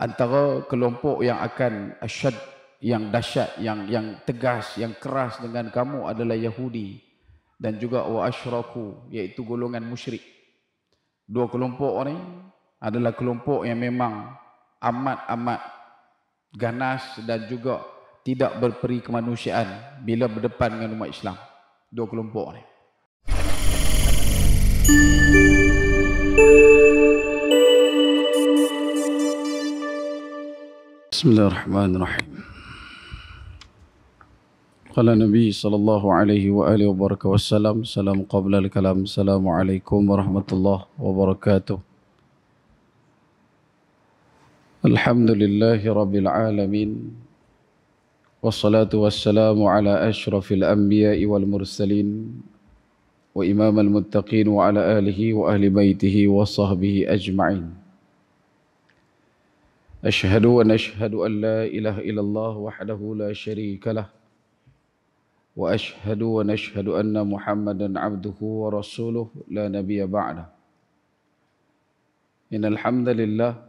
Antara kelompok yang akan asyad, yang dahsyat, yang tegas, yang keras dengan kamu adalah Yahudi dan juga wa asyraku, iaitu golongan musyrik. Dua kelompok ni adalah kelompok yang memang amat ganas dan juga tidak berperi kemanusiaan bila berdepan dengan umat Islam. Dua kelompok ni. Bismillahirrahmanirrahim. Qala Nabi sallallahu alaihi wa alihi wa barakatuh wassalam. Salam qabla al-kalam. Assalamualaikum warahmatullahi wabarakatuh. Alhamdulillahi rabbil alamin. Wassalatu wassalamu ala ashrafil anbiya'i wal mursalin wa imamal muttaqin wa ala alihi wa ahli baitihi wa sahbihi ajma'in. Ashhadu wa nashhadu an la ilaha illallah wahdahu la sharika lah wa ashhadu wa nashhadu anna Muhammadan abduhu wa rasuluh la nabiyya ba'dah. Innal hamdalillah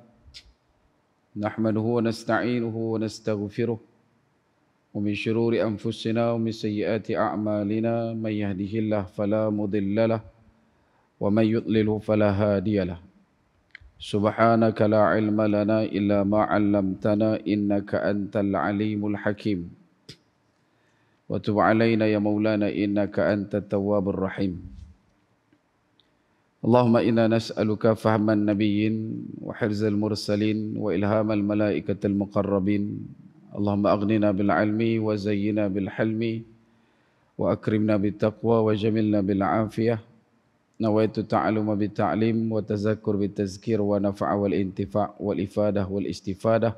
nahmaduhu wa nasta'inuhu wa nastaghfiruh wa min shururi anfusina wa min sayyiati a'malina man yahdihillahu fala mudilla lahu wa man yudlilhu fala hadiya lahu. Subhanaka la ilma lana illa ma 'allamtana innaka antal alimul hakim. Wa tub 'alaina ya maulana innaka antat tawwabur rahim. Allahumma inna nas'aluka fahman nabiyyin wa hirzal mursalin wa ilhamal malaikatil muqarrabin. Allahumma aghnina bil 'ilmi wa zayyina bil hilmi wa akrimna bit taqwa wa jamilna bil 'afiyah. Nawaitu ta'aluma bita'lim wa tazakkur bitazkir wa naf'a wal intifa' wal ifadah wal istifadah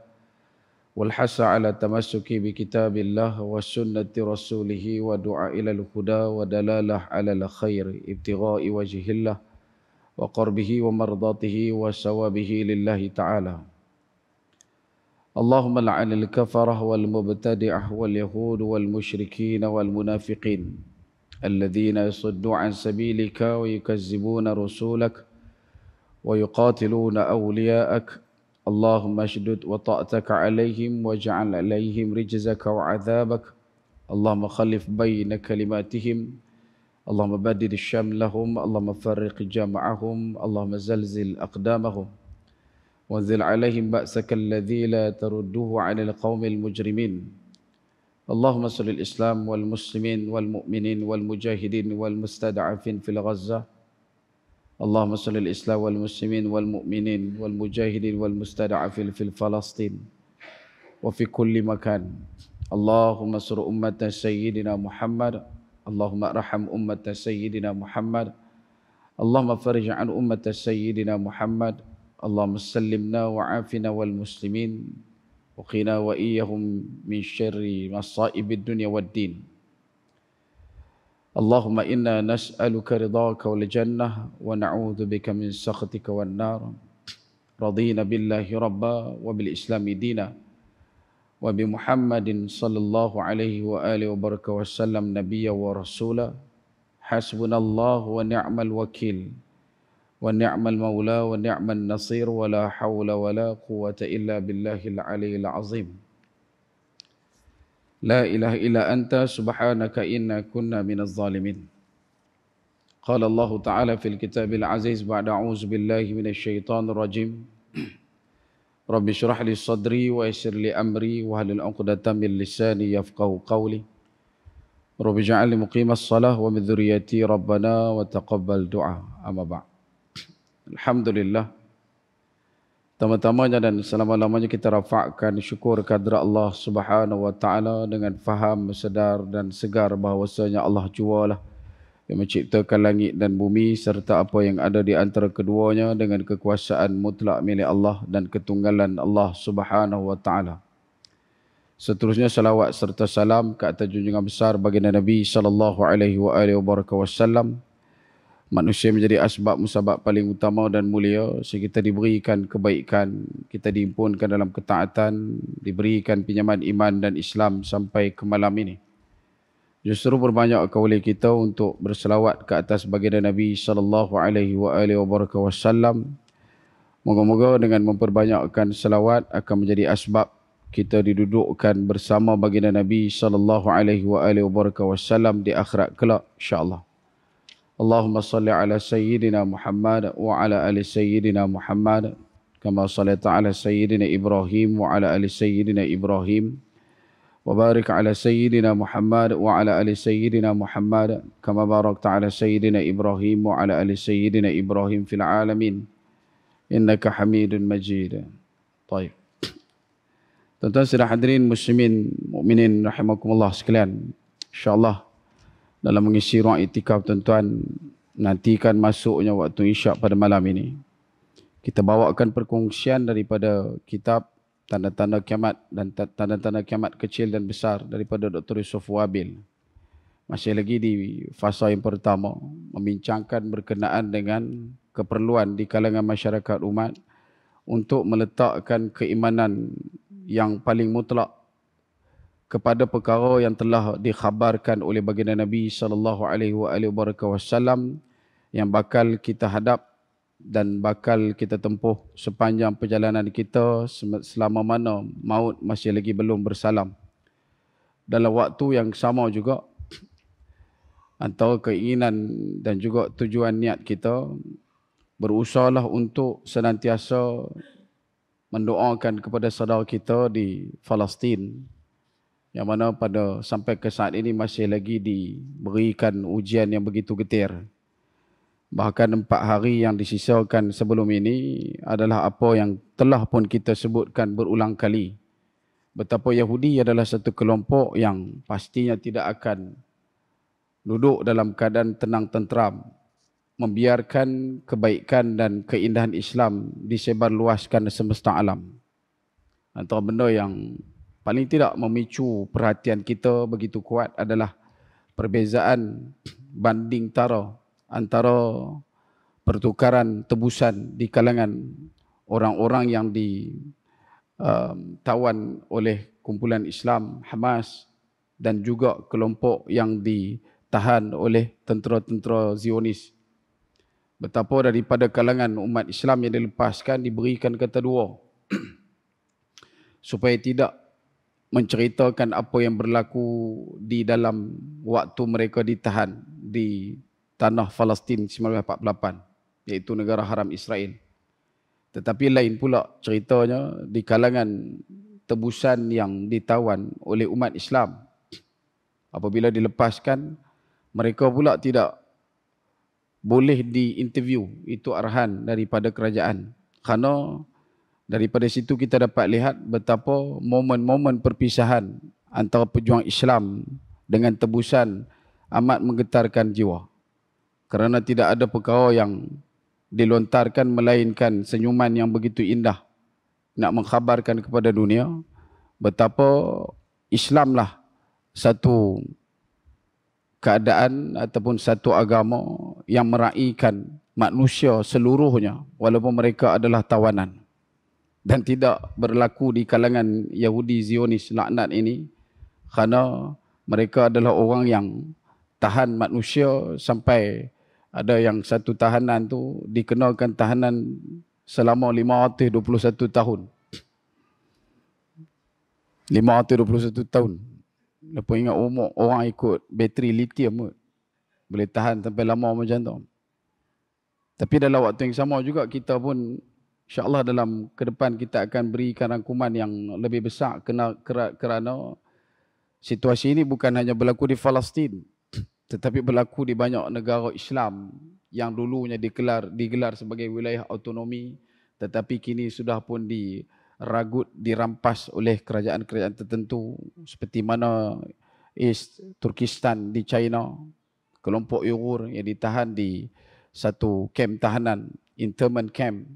wal hasa ala tamassuki bi kitabillah wa sunnati rasulihi wa du'a ilal huda wa dalalah ala al khair ibtigha'i wajhillah wa qarbihi wa mardatihi wa sawabihi lillahi ta'ala. Allahumma la'anil kafarah wal mubtadi'ah wal yahud wal musyrikin wal munafiqin الذين يصدون عن سبيلك ويكذبون رسولك ويقاتلون أولياءك اللهم اشدد وطأتك عليهم واجعل عليهم رجزك وعذابك اللهم خلف بين كلماتهم اللهم بدد شملهم اللهم فرق جمعهم اللهم زلزل أقدامهم وانزل عليهم بأسك الذي لا ترده عن القوم المجرمين. اللهم صل الإسلام والمسلمين والمؤمنين والمجاهدين والمستضعفين في غزة. اللهم صل الإسلام والمسلمين والمؤمنين والمجاهدين والمستضعفين في فلسطين وفي كل مكان. اللهم انصر أمة سيدنا محمد. اللهم ارحم أمة سيدنا محمد. اللهم فرج عن أمة سيدنا محمد. اللهم سلمنا وعافنا والمسلمين وقنا وإياهم من شر مصائب الدنيا والدين. اللهم إنا نسألك رضاك والجنة ونعوذ بك من سخطك والنار. رضينا بالله ربا وبالإسلام دينا وبمحمد صلى الله عليه وآله وبارك وسلم نبيا ورسولا. حسبنا الله ونعم الوكيل ونعم المولى ونعم النصير ولا حول ولا قوة إلا بالله العلي العظيم. لا إله إلا أنت سبحانك إنا كنا من الظالمين. قال الله تعالى في الكتاب العزيز بعد أعوذ بالله من الشيطان الرجيم رب اشرح لي صدري ويسر لي أمري واحلل عقدة من لساني يفقهوا قولي رب اجعلني مقيم الصلاة ومن ذريتي ربنا وتقبل دعاء. أما بعد. Alhamdulillah, pertama-tamanya dan selama-lamanya kita rafakkan syukur kehadrat Allah Subhanahu wa taala dengan faham, sedar dan segar bahawasanya Allah jualah yang menciptakan langit dan bumi serta apa yang ada di antara keduanya dengan kekuasaan mutlak milik Allah dan ketunggalan Allah Subhanahu wa taala. Seterusnya salawat serta salam ke atas junjungan besar baginda Nabi sallallahu alaihi wasallam. Manusia menjadi asbab musabab paling utama dan mulia sehingga kita diberikan kebaikan, kita diimpunkan dalam ketaatan, diberikan pinjaman iman dan Islam sampai ke malam ini. Justru berbanyak oleh kita untuk berselawat ke atas baginda Nabi sallallahu alaihi wasallam Moga-moga dengan memperbanyakkan selawat akan menjadi asbab kita didudukkan bersama baginda Nabi sallallahu alaihi wasallam di akhirat kelak insya-Allah. Allahumma salli ala sayyidina Muhammad wa ala ali sayyidina Muhammad kama sallaita ala sayyidina Ibrahim wa ala ali sayyidina Ibrahim wa barik ala sayyidina Muhammad wa ala ali sayyidina Muhammad kama barakta ala sayyidina Ibrahim wa ala ali sayyidina Ibrahim fil alamin innaka Hamidun Majid. Baik. Tuan-tuan sedang hadirin muslimin mukminin rahimakumullah sekalian. Insya-Allah dalam mengisi ruang iktikaf tuan-tuan nantikan masuknya waktu isyak pada malam ini. Kita bawakan perkongsian daripada kitab Tanda-tanda Kiamat dan Tanda-tanda Kiamat Kecil dan Besar daripada Dr. Yusuf Wabil. Masih lagi di fasa yang pertama membincangkan berkenaan dengan keperluan di kalangan masyarakat umat untuk meletakkan keimanan yang paling mutlak kepada perkara yang telah dikhabarkan oleh baginda Nabi sallallahu alaihi wasallam yang bakal kita hadap dan bakal kita tempuh sepanjang perjalanan kita selama mana maut masih lagi belum bersalam. Dalam waktu yang sama juga antara keinginan dan juga tujuan niat kita berusahalah untuk senantiasa mendoakan kepada saudara kita di Palestin yang mana pada sampai ke saat ini masih lagi diberikan ujian yang begitu getir. Bahkan 4 hari yang disisakan sebelum ini adalah apa yang telah pun kita sebutkan berulang kali. Betapa Yahudi adalah satu kelompok yang pastinya tidak akan duduk dalam keadaan tenang tenteram, membiarkan kebaikan dan keindahan Islam disebarluaskan di semesta alam. Antara benda yang paling tidak memicu perhatian kita begitu kuat adalah perbezaan banding tara antara pertukaran tebusan di kalangan orang-orang yang ditawan oleh kumpulan Islam Hamas dan juga kelompok yang ditahan oleh tentera-tentera Zionis. Betapa daripada kalangan umat Islam yang dilepaskan diberikan kata dua supaya tidak menceritakan apa yang berlaku di dalam waktu mereka ditahan di tanah Palestin 1948, iaitu negara haram Israel. Tetapi lain pula ceritanya di kalangan tebusan yang ditawan oleh umat Islam. Apabila dilepaskan, mereka pula tidak boleh diinterview, itu arahan daripada kerajaan. Kerana daripada situ kita dapat lihat betapa momen-momen perpisahan antara pejuang Islam dengan tebusan amat menggetarkan jiwa. Kerana tidak ada perkara yang dilontarkan melainkan senyuman yang begitu indah nak mengkhabarkan kepada dunia betapa Islamlah satu keadaan ataupun satu agama yang meraihkan manusia seluruhnya walaupun mereka adalah tawanan. Dan tidak berlaku di kalangan Yahudi Zionis laknat ini kerana mereka adalah orang yang tahan manusia sampai ada yang satu tahanan tu dikenakan tahanan selama 521 tahun. 521 tahun. Lepas ingat umur orang ikut bateri litium boleh tahan sampai lama macam tu. Tapi dalam waktu yang sama juga kita pun insya-Allah dalam ke depan kita akan berikan rangkuman yang lebih besar kerana situasi ini bukan hanya berlaku di Palestin tetapi berlaku di banyak negara Islam yang dulunya digelar sebagai wilayah autonomi tetapi kini sudah pun diragut, dirampas oleh kerajaan-kerajaan tertentu seperti mana East Turkistan di China, kelompok Uyghur yang ditahan di satu kamp tahanan, internment camp,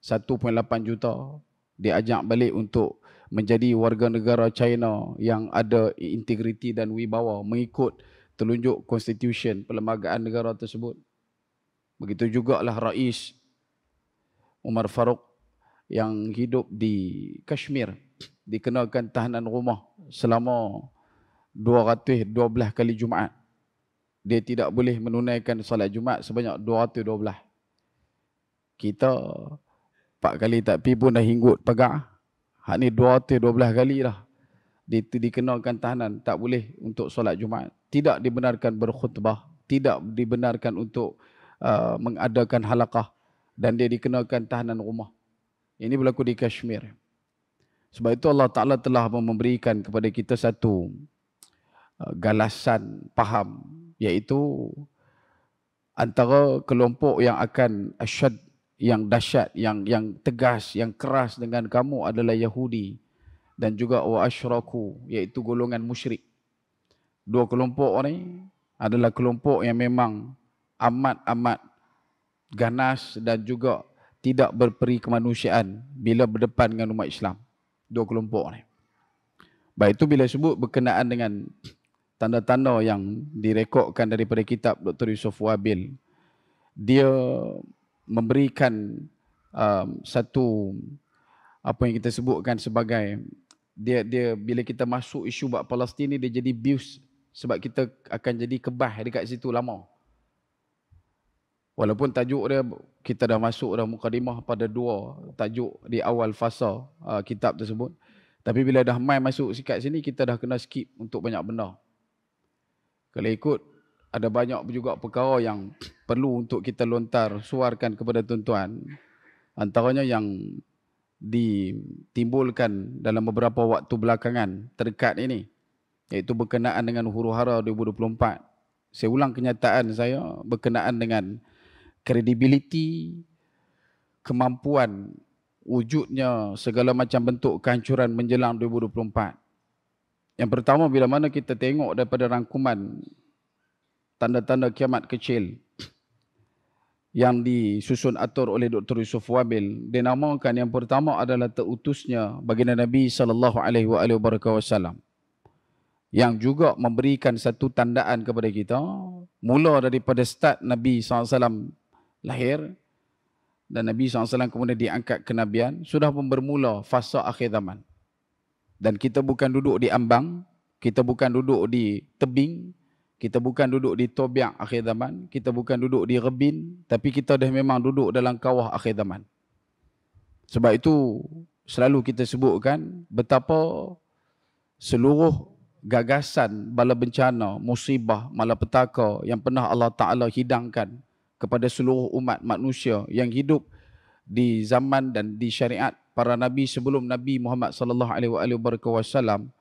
1.8 juta diajak balik untuk menjadi warga negara China yang ada integriti dan wibawa mengikut telunjuk constitution perlembagaan negara tersebut. Begitu jugalah Rais Umar Faruq yang hidup di Kashmir dikenakan tahanan rumah selama 212 kali Jumaat. Dia tidak boleh menunaikan salat Jumaat sebanyak 212. Kita 4 kali tak pi pun dah hinggut pegang. Hak ni 12 kali dah. Dikenakan tahanan, tak boleh untuk solat Jumaat. Tidak dibenarkan berkhutbah. Tidak dibenarkan untuk mengadakan halaqah. Dan dia dikenakan tahanan rumah. Ini berlaku di Kashmir. Sebab itu Allah Ta'ala telah memberikan kepada kita satu galasan faham, iaitu antara kelompok yang akan asyad, yang dahsyat, yang tegas, yang keras dengan kamu adalah Yahudi dan juga wa asyraku, iaitu golongan musyrik. Dua kelompok ni adalah kelompok yang memang amat ganas dan juga tidak berperi kemanusiaan bila berdepan dengan umat Islam. Dua kelompok ni. Baik itu bila sebut berkenaan dengan tanda-tanda yang direkodkan daripada kitab Dr. Yusof Wabil, dia memberikan satu apa yang kita sebutkan sebagai dia bila kita masuk isu bab Palestin ni, dia jadi bius sebab kita akan jadi kebah dekat situ lama. Walaupun tajuk dia kita dah masuk dah mukadimah pada 2 tajuk di awal fasa kitab tersebut. Tapi bila dah mai masuk sikat sini, kita dah kena skip untuk banyak benda. Kalau ikut, ada banyak juga perkara yang perlu untuk kita lontar suarkan kepada tuan-tuan. Antaranya yang ditimbulkan dalam beberapa waktu belakangan terdekat ini, iaitu berkenaan dengan Huru-Hara 2024. Saya ulang kenyataan saya berkenaan dengan kredibiliti, kemampuan wujudnya segala macam bentuk kehancuran menjelang 2024. Yang pertama, bila mana kita tengok daripada rangkuman tanda-tanda kiamat kecil yang disusun atur oleh Dr. Yusof Wabil, dinamakan yang pertama adalah terutusnya baginda Nabi SAW, yang juga memberikan satu tandaan kepada kita mula daripada start Nabi SAW lahir dan Nabi SAW kemudian diangkat kenabian, sudah pun bermula fasa akhir zaman. Dan kita bukan duduk di ambang, kita bukan duduk di tebing, kita bukan duduk di tobiak akhir zaman, kita bukan duduk di rebin, tapi kita dah memang duduk dalam kawah akhir zaman. Sebab itu selalu kita sebutkan betapa seluruh gagasan bala bencana, musibah, malapetaka yang pernah Allah Ta'ala hidangkan kepada seluruh umat manusia yang hidup di zaman dan di syariat para nabi sebelum Nabi Muhammad sallallahu alaihi wasallam,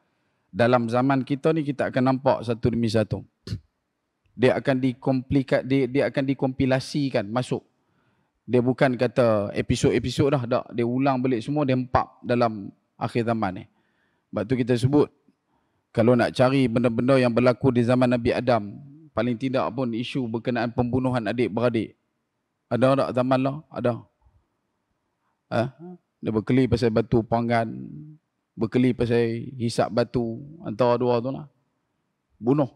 dalam zaman kita ni kita akan nampak satu demi satu. Dia akan dia akan dikompilasikan masuk. Dia bukan kata episod-episod dah, tak. Dia ulang balik semua, dia empap dalam akhir zaman ni. Sebab tu kita sebut, kalau nak cari benda-benda yang berlaku di zaman Nabi Adam, paling tidak pun isu berkenaan pembunuhan adik-beradik, ada tak zaman lah? Ada. Dia berkeli pasal batu panggan, berkeli pasal hisap batu, antara dua tu lah. Bunuh.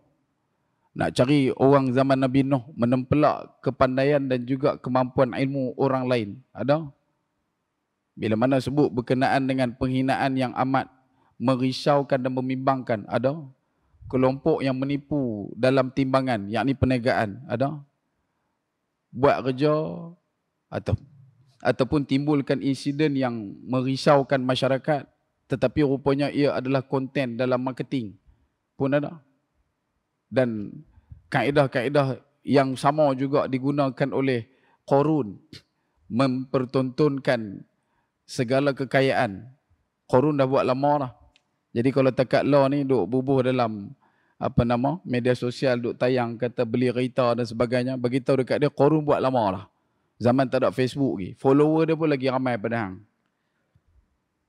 Nak cari orang zaman Nabi Nuh menempelak kepandaian dan juga kemampuan ilmu orang lain, ada. Bila mana sebut berkenaan dengan penghinaan yang amat merisaukan dan membimbangkan, ada. Kelompok yang menipu dalam timbangan, yakni perniagaan, ada. Buat kerja ataupun timbulkan insiden yang merisaukan masyarakat, tetapi rupanya ia adalah konten dalam marketing pun ada. Dan kaedah-kaedah yang sama juga digunakan oleh Qarun, mempertontonkan segala kekayaan. Qarun dah buat lama lah. Jadi kalau takat law ni duk bubuh dalam media sosial, duk tayang kata beli kereta dan sebagainya, beritahu dekat dia Qarun buat lama lah. Zaman tak ada Facebook lagi. Follower dia pun lagi ramai pada hang.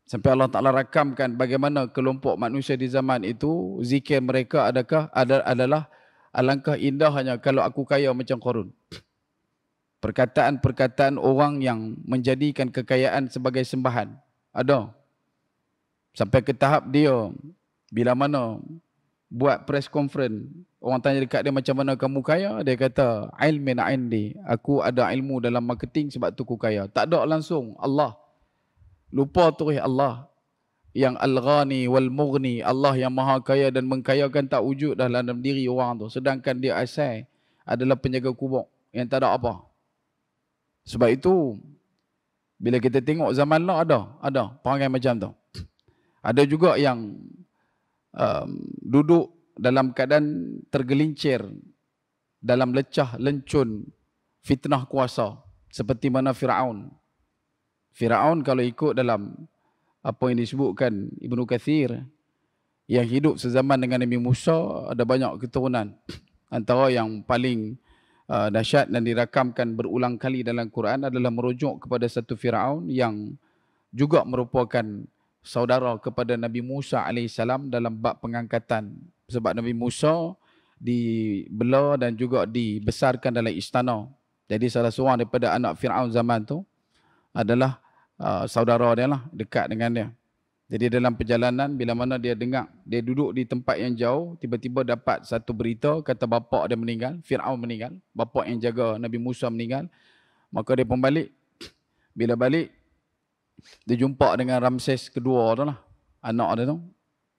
Sampai Allah Ta'ala rakamkan bagaimana kelompok manusia di zaman itu, zikir mereka adalah alangkah indahnya kalau aku kaya macam Qarun. Perkataan-perkataan orang yang menjadikan kekayaan sebagai sembahan. Ada. Sampai ke tahap dia, bila mana buat press conference, orang tanya dekat dia macam mana kamu kaya, dia kata, ilmin indi, aku ada ilmu dalam marketing sebab tu aku kaya. Tak ada langsung, Allah. Lupa terus Allah. Yang Al-Ghani wal-Mughni, Allah yang maha kaya dan mengkayakan tak wujud dalam diri orang tu. Sedangkan dia asal adalah penjaga kubur yang tak ada apa. Sebab itu, Bila kita tengok zaman lah ada perangai macam tu. Ada juga yang duduk dalam keadaan tergelincir dalam lecah lencun fitnah kuasa seperti mana Firaun. Firaun kalau ikut dalam apa yang disebutkan Ibnu Katsir, yang hidup sezaman dengan Nabi Musa, ada banyak keturunan. Antara yang paling dahsyat dan dirakamkan berulang kali dalam Quran adalah merujuk kepada satu Firaun yang juga merupakan saudara kepada Nabi Musa AS dalam bab pengangkatan. Sebab Nabi Musa dibela dan juga dibesarkan dalam istana. Jadi salah seorang daripada anak Firaun zaman tu adalah saudara dia lah, dekat dengan dia. Jadi dalam perjalanan, bila mana dia dengar, dia duduk di tempat yang jauh, tiba-tiba dapat satu berita, kata bapak dia meninggal, Firaun meninggal, bapak yang jaga Nabi Musa meninggal. Maka dia pun balik. Bila balik, dia jumpa dengan Ramses kedua tu lah, anak dia tu.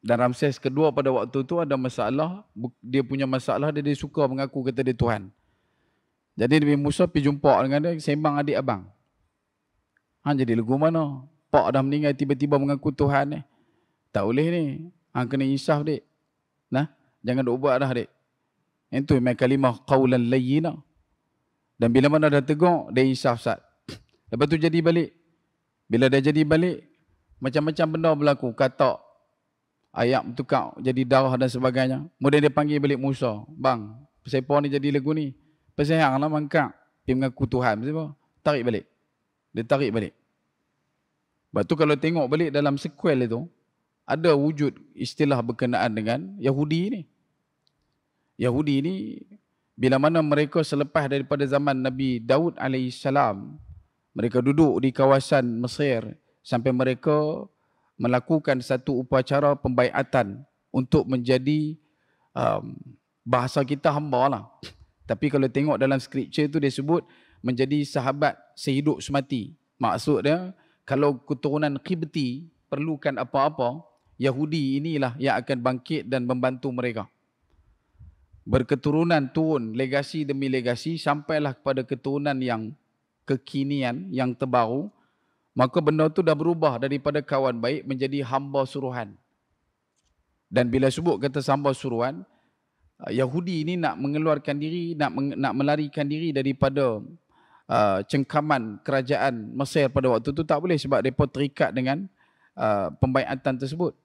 Dan Ramses kedua pada waktu tu ada masalah, dia punya masalah, dia suka mengaku kata dia Tuhan. Jadi Nabi Musa pergi jumpa dengan dia, sembang adik abang. Jadi lagu mana? Pak dah meninggal tiba-tiba mengaku Tuhan ni. Tak boleh ni. Kena insaf dik. Nah, jangan duk buat dah dik. Itu memang kalimah qaulan layyina. Dan bila mana dah tegur, dia insaf sat. Lepas tu jadi balik. Bila dia jadi balik, macam-macam benda berlaku. Katak, ayam tukar jadi darah dan sebagainya. Kemudian dia panggil balik Musa. Bang, siapa ni jadi lagu ni? Pesihang lah mangkak. Dia mengaku Tuhan. Siapa? Tarik balik. Dia tarik balik. Sebab tu kalau tengok balik dalam sequel itu, ada wujud istilah berkenaan dengan Yahudi ni. Yahudi ni, bila mana mereka selepas daripada zaman Nabi Daud AS, mereka duduk di kawasan Mesir sampai mereka melakukan satu upacara pembaiatan untuk menjadi bahasa kita hamba lah. Tapi kalau tengok dalam skripture tu dia sebut menjadi sahabat sehidup semati. Maksud dia, kalau keturunan Qibti perlukan apa-apa, Yahudi inilah yang akan bangkit dan membantu mereka. Berketurunan turun legasi demi legasi sampailah kepada keturunan yang kekinian, yang terbaru. Maka benda tu dah berubah daripada kawan baik menjadi hamba suruhan. Dan bila sebut kata hamba suruhan, Yahudi ini nak mengeluarkan diri, nak melarikan diri daripada cengkaman kerajaan Mesir pada waktu itu tak boleh sebab mereka terikat dengan pembaiatan tersebut.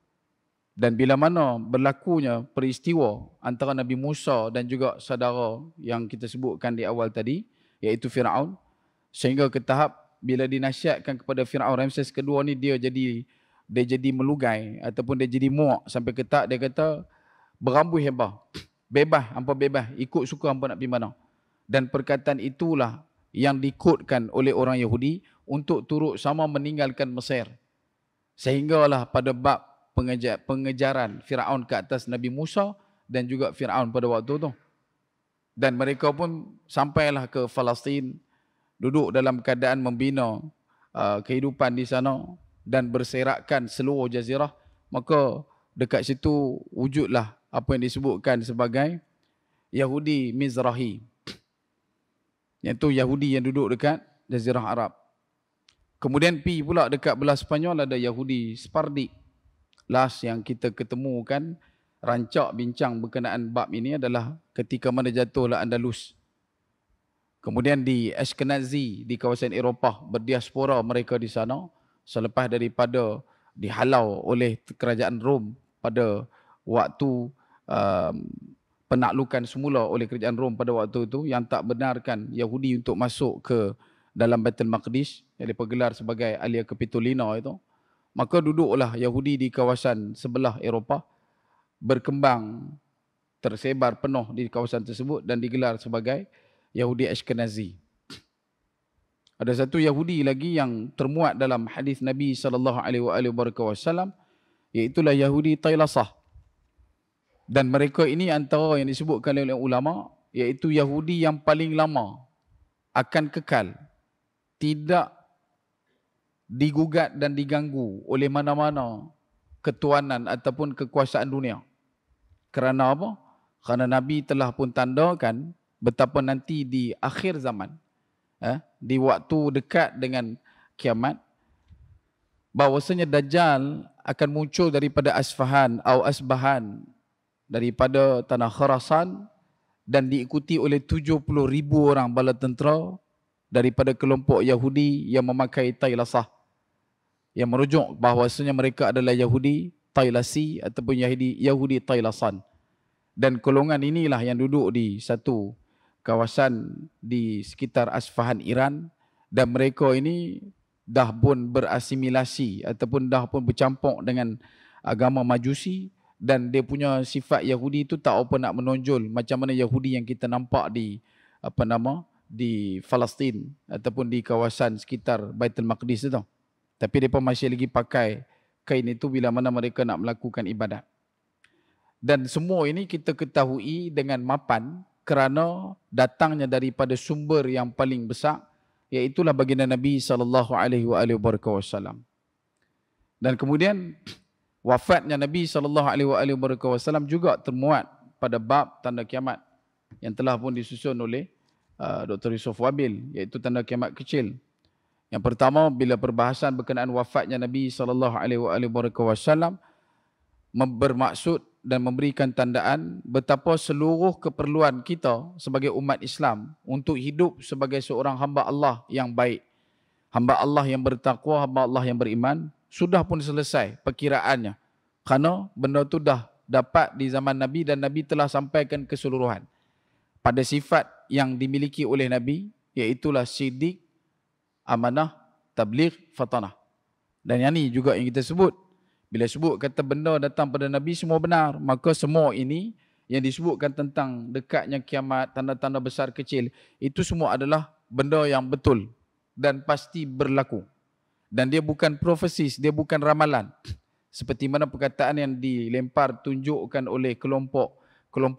Dan bila mana berlakunya peristiwa antara Nabi Musa dan juga saudara yang kita sebutkan di awal tadi, iaitu Firaun, sehingga ke tahap bila dinasihatkan kepada Firaun, Ramses kedua ni dia jadi melugai ataupun dia jadi muak sampai ke tahap dia kata berambuh hebah, bebas, hampa bebas, ikut suka hampa nak pergi mana. Dan perkataan itulah yang dikotkan oleh orang Yahudi untuk turut sama meninggalkan Mesir. Sehinggalah pada bab pengejaran Firaun ke atas Nabi Musa dan juga Firaun pada waktu tu. Dan mereka pun sampailah ke Palestin, duduk dalam keadaan membina kehidupan di sana dan berserakan seluruh jazirah. Maka dekat situ wujudlah apa yang disebutkan sebagai Yahudi Mizrahi, iaitu Yahudi yang duduk dekat Jazirah Arab. Kemudian pi pula dekat belah Sepanyol ada Yahudi Sephardi. Last yang kita ketemukan rancak bincang berkenaan bab ini adalah ketika mana jatuhlah Andalus. Kemudian di Ashkenazi, di kawasan Eropah, berdiaspora mereka di sana selepas daripada dihalau oleh kerajaan Rom pada waktu penaklukan semula oleh kerajaan Rom pada waktu itu yang tak benarkan Yahudi untuk masuk ke dalam Baitul Maqdis yang dipergelar sebagai Alia Capitolina itu. Maka duduklah Yahudi di kawasan sebelah Eropah, berkembang, tersebar penuh di kawasan tersebut dan digelar sebagai Yahudi Ashkenazi. Ada satu Yahudi lagi yang termuat dalam hadis Nabi SAW, iaitulah Yahudi Tailasah. Dan mereka ini antara yang disebutkan oleh ulama, iaitu Yahudi yang paling lama akan kekal, tidak digugat dan diganggu oleh mana-mana ketuanan ataupun kekuasaan dunia. Kerana apa? Kerana Nabi telah pun tandakan betapa nanti di akhir zaman, di waktu dekat dengan kiamat, bahwasanya Dajjal akan muncul daripada Asfahan atau Asbahan, daripada tanah Khurasan, dan diikuti oleh 70,000 orang bala tentera daripada kelompok Yahudi yang memakai Tailasah, yang merujuk bahawasanya mereka adalah Yahudi Tailasi ataupun Yahudi Tailasan. Dan golongan inilah yang duduk di satu kawasan di sekitar Asfahan, Iran, dan mereka ini dah pun berasimilasi ataupun dah pun bercampur dengan agama Majusi, dan dia punya sifat Yahudi itu tak apa nak menonjol macam mana Yahudi yang kita nampak di di Palestin ataupun di kawasan sekitar Baitul Maqdis itu. Tapi mereka masih lagi pakai kain itu bila mana mereka nak melakukan ibadat. Dan semua ini kita ketahui dengan mapan kerana datangnya daripada sumber yang paling besar, iaitulah baginda Nabi SAW. Dan kemudian wafatnya Nabi SAW juga termuat pada bab tanda kiamat yang telah pun disusun oleh Dr. Yusof Wabil, iaitu tanda kiamat kecil. Yang pertama, bila perbahasan berkenaan wafatnya Nabi SAW bermaksud dan memberikan tandaan betapa seluruh keperluan kita sebagai umat Islam untuk hidup sebagai seorang hamba Allah yang baik, hamba Allah yang bertakwa, hamba Allah yang beriman, sudah pun selesai perkiraannya. Kerana benda itu dah dapat di zaman Nabi dan Nabi telah sampaikan keseluruhan pada sifat yang dimiliki oleh Nabi, iaitulah siddiq, amanah, tabligh, fatanah. Dan yang ini juga yang kita sebut. Bila sebut kata benda datang pada Nabi semua benar, maka semua ini yang disebutkan tentang dekatnya kiamat, tanda-tanda besar kecil, itu semua adalah benda yang betul dan pasti berlaku. Dan dia bukan profesis, dia bukan ramalan. Seperti mana perkataan yang dilempar tunjukkan oleh kelompok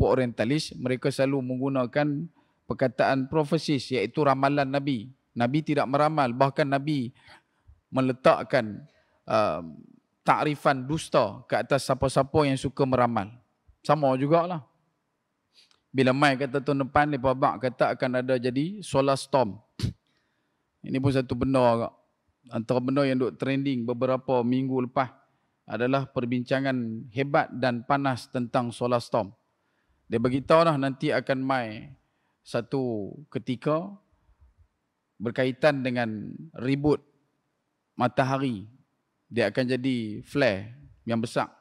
orientalis, mereka selalu menggunakan perkataan profesis, iaitu ramalan Nabi. Nabi tidak meramal, bahkan Nabi meletakkan takrifan dusta ke atas siapa-siapa yang suka meramal. Sama jugalah. Bila mai kata tahun depan, lepas bak kata akan ada jadi solar storm. Ini pun satu benda agak. Antara benda yang duk trending beberapa minggu lepas adalah perbincangan hebat dan panas tentang solar storm. Dia beritahu lah nanti akan mai satu ketika berkaitan dengan ribut matahari. Dia akan jadi flare yang besar,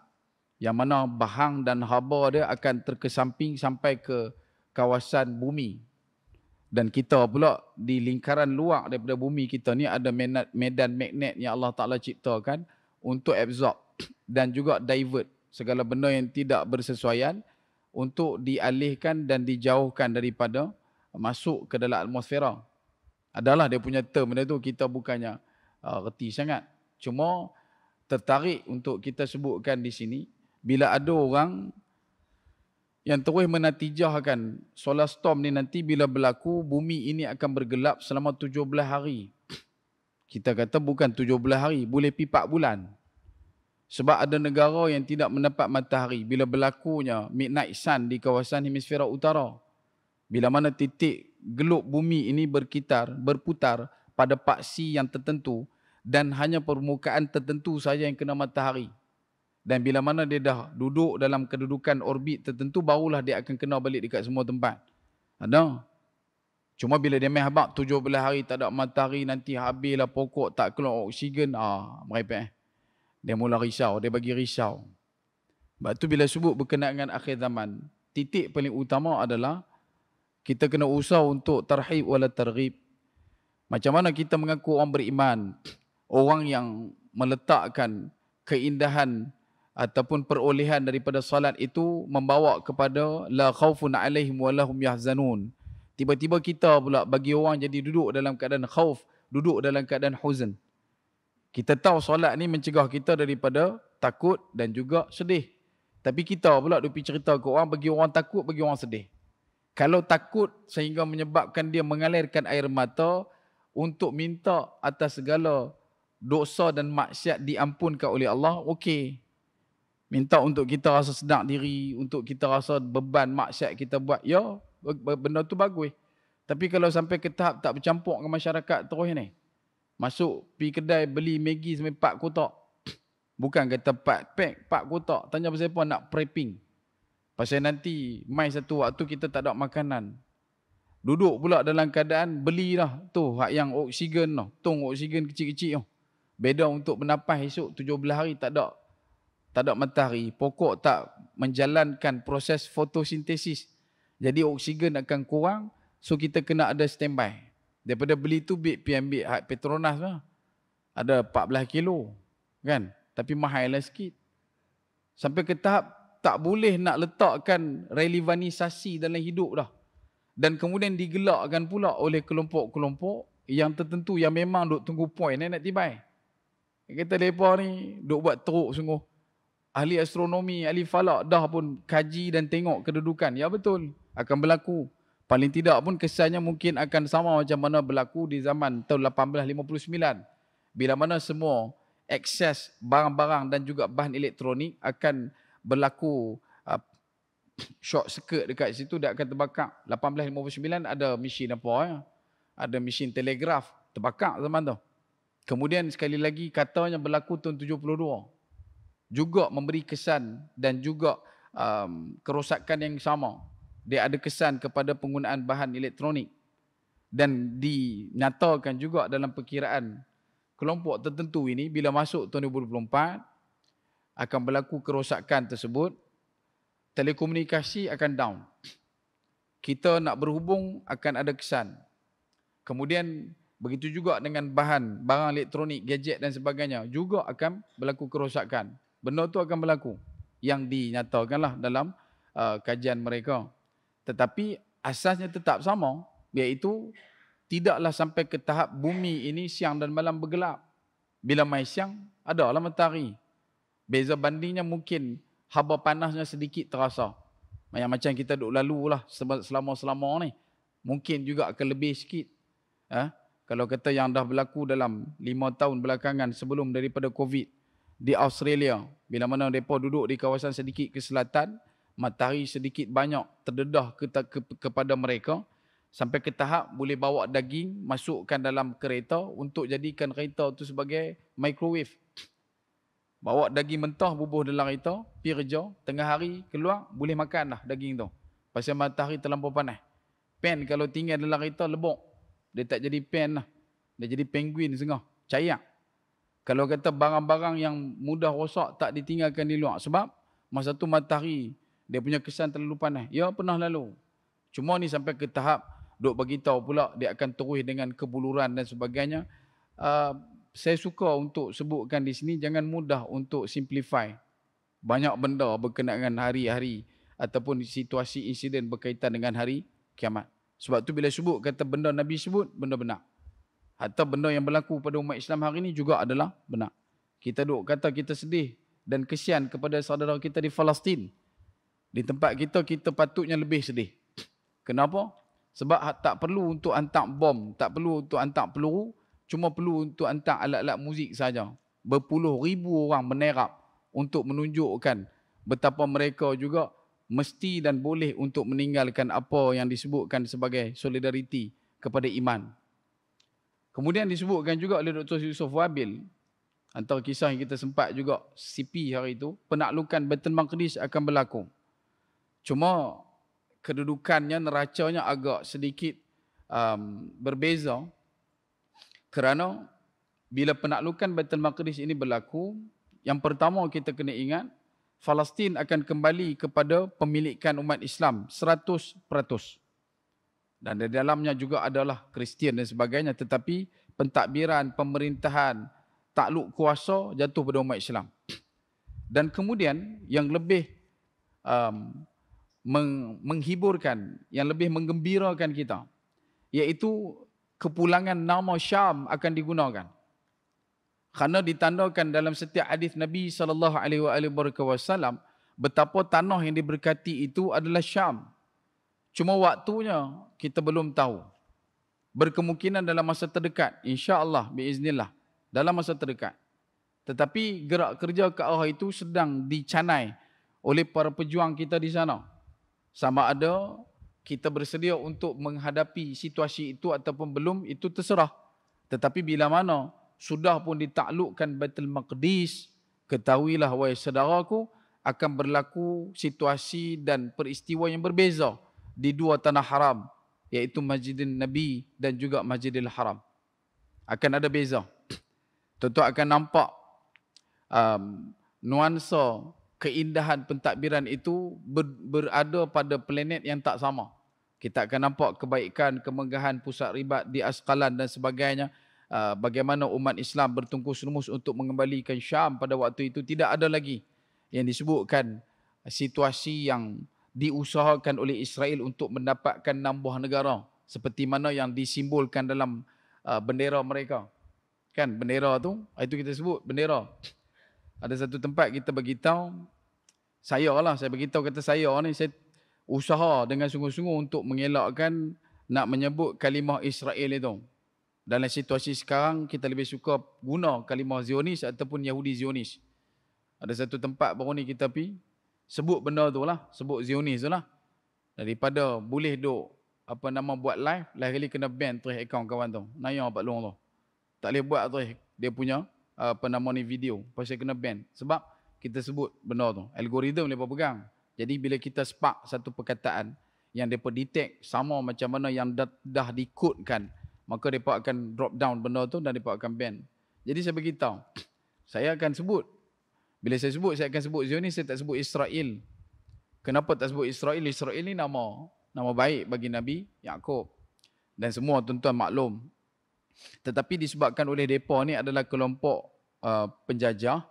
yang mana bahang dan haba dia akan terkesamping sampai ke kawasan bumi. Dan kita pula di lingkaran luar daripada bumi kita ni ada medan magnet yang Allah Ta'ala ciptakan untuk absorb dan juga divert segala benda yang tidak bersesuaian untuk dialihkan dan dijauhkan daripada masuk ke dalam atmosfera. Adalah dia punya term benda tu, kita bukannya reti sangat. Cuma tertarik untuk kita sebutkan di sini, bila ada orang yang terus menatijahkan solar storm ni nanti bila berlaku, bumi ini akan bergelap selama 17 hari. Kita kata bukan 17 hari, boleh pi 4 bulan. Sebab ada negara yang tidak mendapat matahari bila berlakunya midnight sun di kawasan hemisfera utara. Bila mana titik gelap bumi ini berputar pada paksi yang tertentu dan hanya permukaan tertentu saja yang kena matahari. Dan bila mana dia dah duduk dalam kedudukan orbit tertentu, barulah dia akan kena balik dekat semua tempat. Ada. Cuma bila dia main habak 17 hari tak ada matahari, nanti habislah pokok, tak keluar oksigen, merepek. Dia mula risau, dia bagi risau. Sebab tu bila sebut berkenaan dengan akhir zaman, titik paling utama adalah kita kena usaha untuk tarhib wala targhib. Macam mana kita mengaku orang beriman, orang yang meletakkan keindahan ataupun perolehan daripada salat itu membawa kepada la khaufun alaihim wa lahum yahzanun. Tiba-tiba kita pula bagi orang jadi duduk dalam keadaan khauf, duduk dalam keadaan huzn. Kita tahu solat ni mencegah kita daripada takut dan juga sedih. Tapi kita pula duk pergi cerita ke orang, bagi orang takut, bagi orang sedih. Kalau takut sehingga menyebabkan dia mengalirkan air mata untuk minta atas segala dosa dan maksiat diampunkan oleh Allah, okey. Minta untuk kita rasa sedap diri, untuk kita rasa beban maksiat kita buat, ya, benda tu bagus. Tapi kalau sampai ke tahap tak bercampur dengan masyarakat terus ni, Masuk pergi kedai beli Maggi sampai 4 kotak. Bukan kata 4 pack, 4 kotak. Tanya pasal apa nak prepping. Pasal nanti mai satu waktu kita tak ada makanan. Duduk pula dalam keadaan belilah tu hak yang oksigen tu, tong oksigen kecil-kecil tu. Beda untuk bernafas esok 17 hari tak ada matahari, pokok tak menjalankan proses fotosintesis. Jadi oksigen akan kurang, so kita kena ada standby. Daripada beli tu pergi ambil hak Petronas lah. Ada 14 kilo kan, tapi mahal lah sikit. Sampai ke tahap tak boleh nak letakkan relevanisasi dalam hidup dah. Dan kemudian digelakkan pula oleh kelompok-kelompok yang tertentu yang memang duk tunggu point nak tibai. Kita mereka ni duk buat teruk sungguh. Ahli astronomi, ahli falak dah pun kaji dan tengok kedudukan. Ya betul, akan berlaku. Paling tidak pun kesannya mungkin akan sama macam mana berlaku di zaman tahun 1859. Bila mana semua akses barang-barang dan juga bahan elektronik akan berlaku short circuit dekat situ, dia akan terbakar. 1859 ada mesin apa ya? Ada mesin telegraf terbakar zaman tu. Kemudian sekali lagi katanya berlaku tahun 72. Juga memberi kesan dan juga kerosakan yang sama. Dia ada kesan kepada penggunaan bahan elektronik. Dan dinyatakan juga dalam perkiraan kelompok tertentu ini bila masuk tahun 2024 akan berlaku kerosakan tersebut. Telekomunikasi akan down. Kita nak berhubung akan ada kesan. Kemudian begitu juga dengan barang elektronik, gadget dan sebagainya juga akan berlaku kerosakan. Benda tu akan berlaku yang dinyatakanlah dalam kajian mereka. Tetapi asasnya tetap sama, iaitu tidaklah sampai ke tahap bumi ini siang dan malam bergelap. Bila mai siang, adalah matahari. Beza bandingnya mungkin haba panasnya sedikit terasa. Macam kita duk lalu lah selama-selama ni. Mungkin juga akan lebih sikit. Kalau kata yang dah berlaku dalam 5 tahun belakangan sebelum daripada COVID di Australia, bila mana mereka duduk di kawasan sedikit ke selatan, matahari sedikit banyak terdedah kepada mereka, sampai ke tahap boleh bawa daging masukkan dalam kereta untuk jadikan kereta tu sebagai microwave. Bawa daging mentah bubuh dalam kereta, pergi kerja, tengah hari keluar boleh makan dah daging tu. Pasal matahari terlampau panas. Pen kalau tinggal dalam kereta lebok, dia tak jadi pen lah. Dia jadi penguin setengah, cayak. Kalau kata barang-barang yang mudah rosak tak ditinggalkan di luar. Sebab masa tu matahari dia punya kesan terlalu panas. Ya pernah lalu. Cuma ni sampai ke tahap duk bagi tahu pula dia akan terus dengan kebuluran dan sebagainya. Saya suka untuk sebutkan di sini, jangan mudah untuk simplify. Banyak benda berkenaan dengan hari-hari ataupun situasi insiden berkaitan dengan hari kiamat. Sebab tu bila sebut kata benda Nabi sebut, benda benar. Atau benda yang berlaku pada umat Islam hari ini juga adalah benar. Kita duk kata kita sedih dan kesian kepada saudara kita di Palestin. Di tempat kita, kita patutnya lebih sedih. Kenapa? Sebab tak perlu untuk hantar bom, tak perlu untuk hantar peluru, cuma perlu untuk hantar alat-alat muzik saja. Berpuluh ribu orang menerap untuk menunjukkan betapa mereka juga mesti dan boleh untuk meninggalkan apa yang disebutkan sebagai solidariti kepada iman. Kemudian disebutkan juga oleh Dr. Yusof Wabil, antara kisah yang kita sempat juga CP hari itu, penaklukan Baitul Maqdis akan berlaku. Cuma kedudukannya, neracanya agak sedikit berbeza. Kerana bila penaklukan Baitul Maqdis ini berlaku, yang pertama kita kena ingat, Palestin akan kembali kepada pemilikan umat Islam 100%. Dan di dalamnya juga adalah Kristian dan sebagainya, tetapi pentadbiran, pemerintahan, takluk kuasa jatuh pada umat Islam. Dan kemudian yang lebih menghiburkan, yang lebih menggembirakan kita, iaitu kepulangan nama Syam akan digunakan. Kerana ditandakan dalam setiap hadis Nabi SAW betapa tanah yang diberkati itu adalah Syam. Cuma waktunya kita belum tahu. Berkemungkinan dalam masa terdekat, insya-Allah biiznillah, dalam masa terdekat. Tetapi gerak kerja ke arah itu sedang dicanai oleh para pejuang kita di sana. Sama ada kita bersedia untuk menghadapi situasi itu ataupun belum, itu terserah. Tetapi bila mana sudah pun ditaklukkan Baitul Maqdis, ketahuilah wahai saudaraku, akan berlaku situasi dan peristiwa yang berbeza di dua tanah haram, iaitu Masjidil Nabi dan juga Masjidil Haram. Akan ada beza. Tentu akan nampak nuansa keindahan pentadbiran itu berada pada planet yang tak sama. Kita akan nampak kebaikan, kemegahan pusat ribat di Asqalan dan sebagainya. Bagaimana umat Islam bertungkus lumus untuk mengembalikan Syam pada waktu itu. Tidak ada lagi yang disebutkan situasi yang diusahakan oleh Israel untuk mendapatkan 6 buah negara. Seperti mana yang disimbolkan dalam bendera mereka. Kan bendera tu, itu kita sebut bendera. Ada satu tempat kita beritahu, saya beritahu kata saya ni, saya usaha dengan sungguh-sungguh untuk mengelakkan nak menyebut kalimah Israel itu. Dalam situasi sekarang, kita lebih suka guna kalimah Zionis ataupun Yahudi Zionis. Ada satu tempat baru ni kita pergi, sebut benda tu lah, sebut Zionis tu lah. Daripada boleh duk, buat live kali kena ban terus akaun kawan tu. Naya Pak Long tu. Tak boleh buat terus dia punya, video. Pasal kena ban. Sebab kita sebut benda tu. Algoritma mereka pegang. Jadi bila kita spark satu perkataan yang mereka detect sama macam mana yang dah dikodkan, maka mereka akan drop down benda tu dan mereka akan ban. Jadi saya beritahu, saya akan sebut. Bila saya sebut, saya akan sebut Zionis, saya tak sebut Israel. Kenapa tak sebut Israel? Israel ni nama baik bagi Nabi Yaqub. Dan semua tuan-tuan maklum. Tetapi disebabkan oleh mereka ni adalah kelompok penjajah.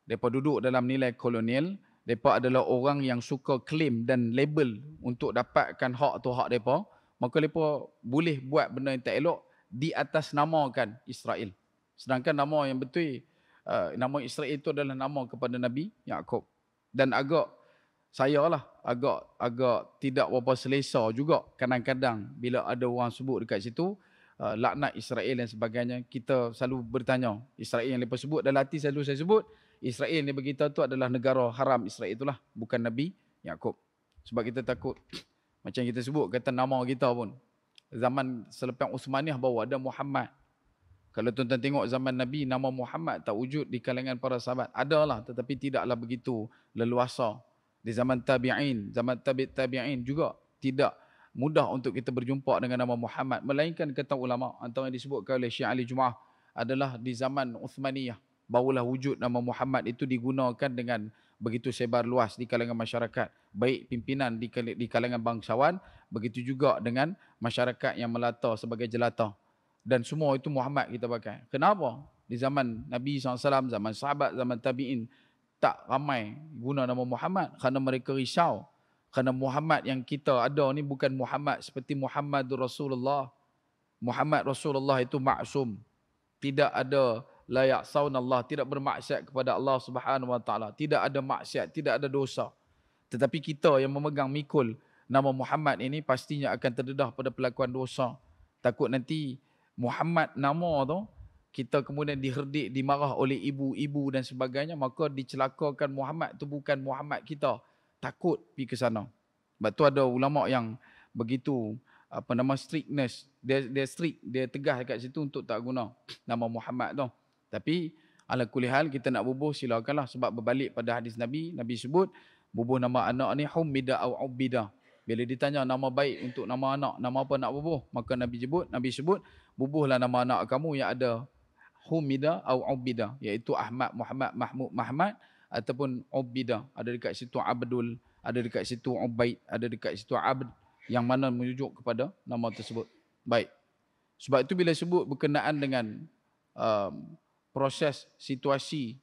Mereka duduk dalam nilai kolonial. Mereka adalah orang yang suka claim dan label untuk dapatkan hak tu hak mereka. Maka mereka boleh buat benda yang tak elok di atas namakan Israel. Sedangkan nama yang betul, nama Israel itu adalah nama kepada Nabi Yaqub. Dan agak tidak berapa selesa juga kadang-kadang bila ada orang sebut dekat situ, laknat Israel dan sebagainya. Kita selalu bertanya, Israel yang mereka sebut dalam hati selalu saya sebut, Israel yang beritahu tu adalah negara haram Israel itulah, bukan Nabi Yaqub. Sebab kita takut, macam kita sebut kata nama kita pun, zaman selepas Uthmaniyah baru ada Muhammad. Kalau tuan-tuan tengok zaman Nabi, nama Muhammad tak wujud di kalangan para sahabat. Adalah, tetapi tidaklah begitu leluasa. Di zaman tabi'in, zaman tabi'in juga tidak mudah untuk kita berjumpa dengan nama Muhammad. Melainkan kata ulama, antara yang disebutkan oleh Syekh Ali Jumaah adalah di zaman Uthmaniyah, barulah wujud nama Muhammad itu digunakan dengan begitu sebar luas di kalangan masyarakat. Baik pimpinan di kalangan bangsawan, begitu juga dengan masyarakat yang melata sebagai jelata. Dan semua itu Muhammad kita pakai. Kenapa? Di zaman Nabi SAW, zaman sahabat, zaman tabi'in, tak ramai guna nama Muhammad. Kerana mereka risau. Kerana Muhammad yang kita ada ni bukan Muhammad seperti Muhammad Rasulullah. Muhammad Rasulullah itu maksum. Tidak ada la ya'saunallah, tidak bermaksiat kepada Allah Subhanahu wa taala, tidak ada maksiat, tidak ada dosa. Tetapi kita yang memegang mikul nama Muhammad ini pastinya akan terdedah pada pelakuan dosa. Takut nanti Muhammad nama tu kita kemudian diherdik, dimarah oleh ibu-ibu dan sebagainya, maka dicelakakan Muhammad tu bukan Muhammad kita. Takut pergi ke sana. Sebab tu ada ulama yang begitu strictness, dia strict, dia tegas dekat situ untuk tak guna nama Muhammad tu. Tapi ala kulli hal kita nak bubuh silakanlah, sebab berbalik pada hadis Nabi, Nabi sebut bubuh nama anak ni humida au ubida. Bila ditanya nama baik untuk nama anak, nama apa nak bubuh, maka Nabi sebut bubuhlah nama anak kamu yang ada humida au ubida, iaitu Ahmad, Muhammad, Mahmud, Mahmad ataupun ubida. Ada dekat situ Abdul, ada dekat situ Ubaid, ada dekat situ Abd, yang mana merujuk kepada nama tersebut. Baik. Sebab itu bila sebut berkenaan dengan proses situasi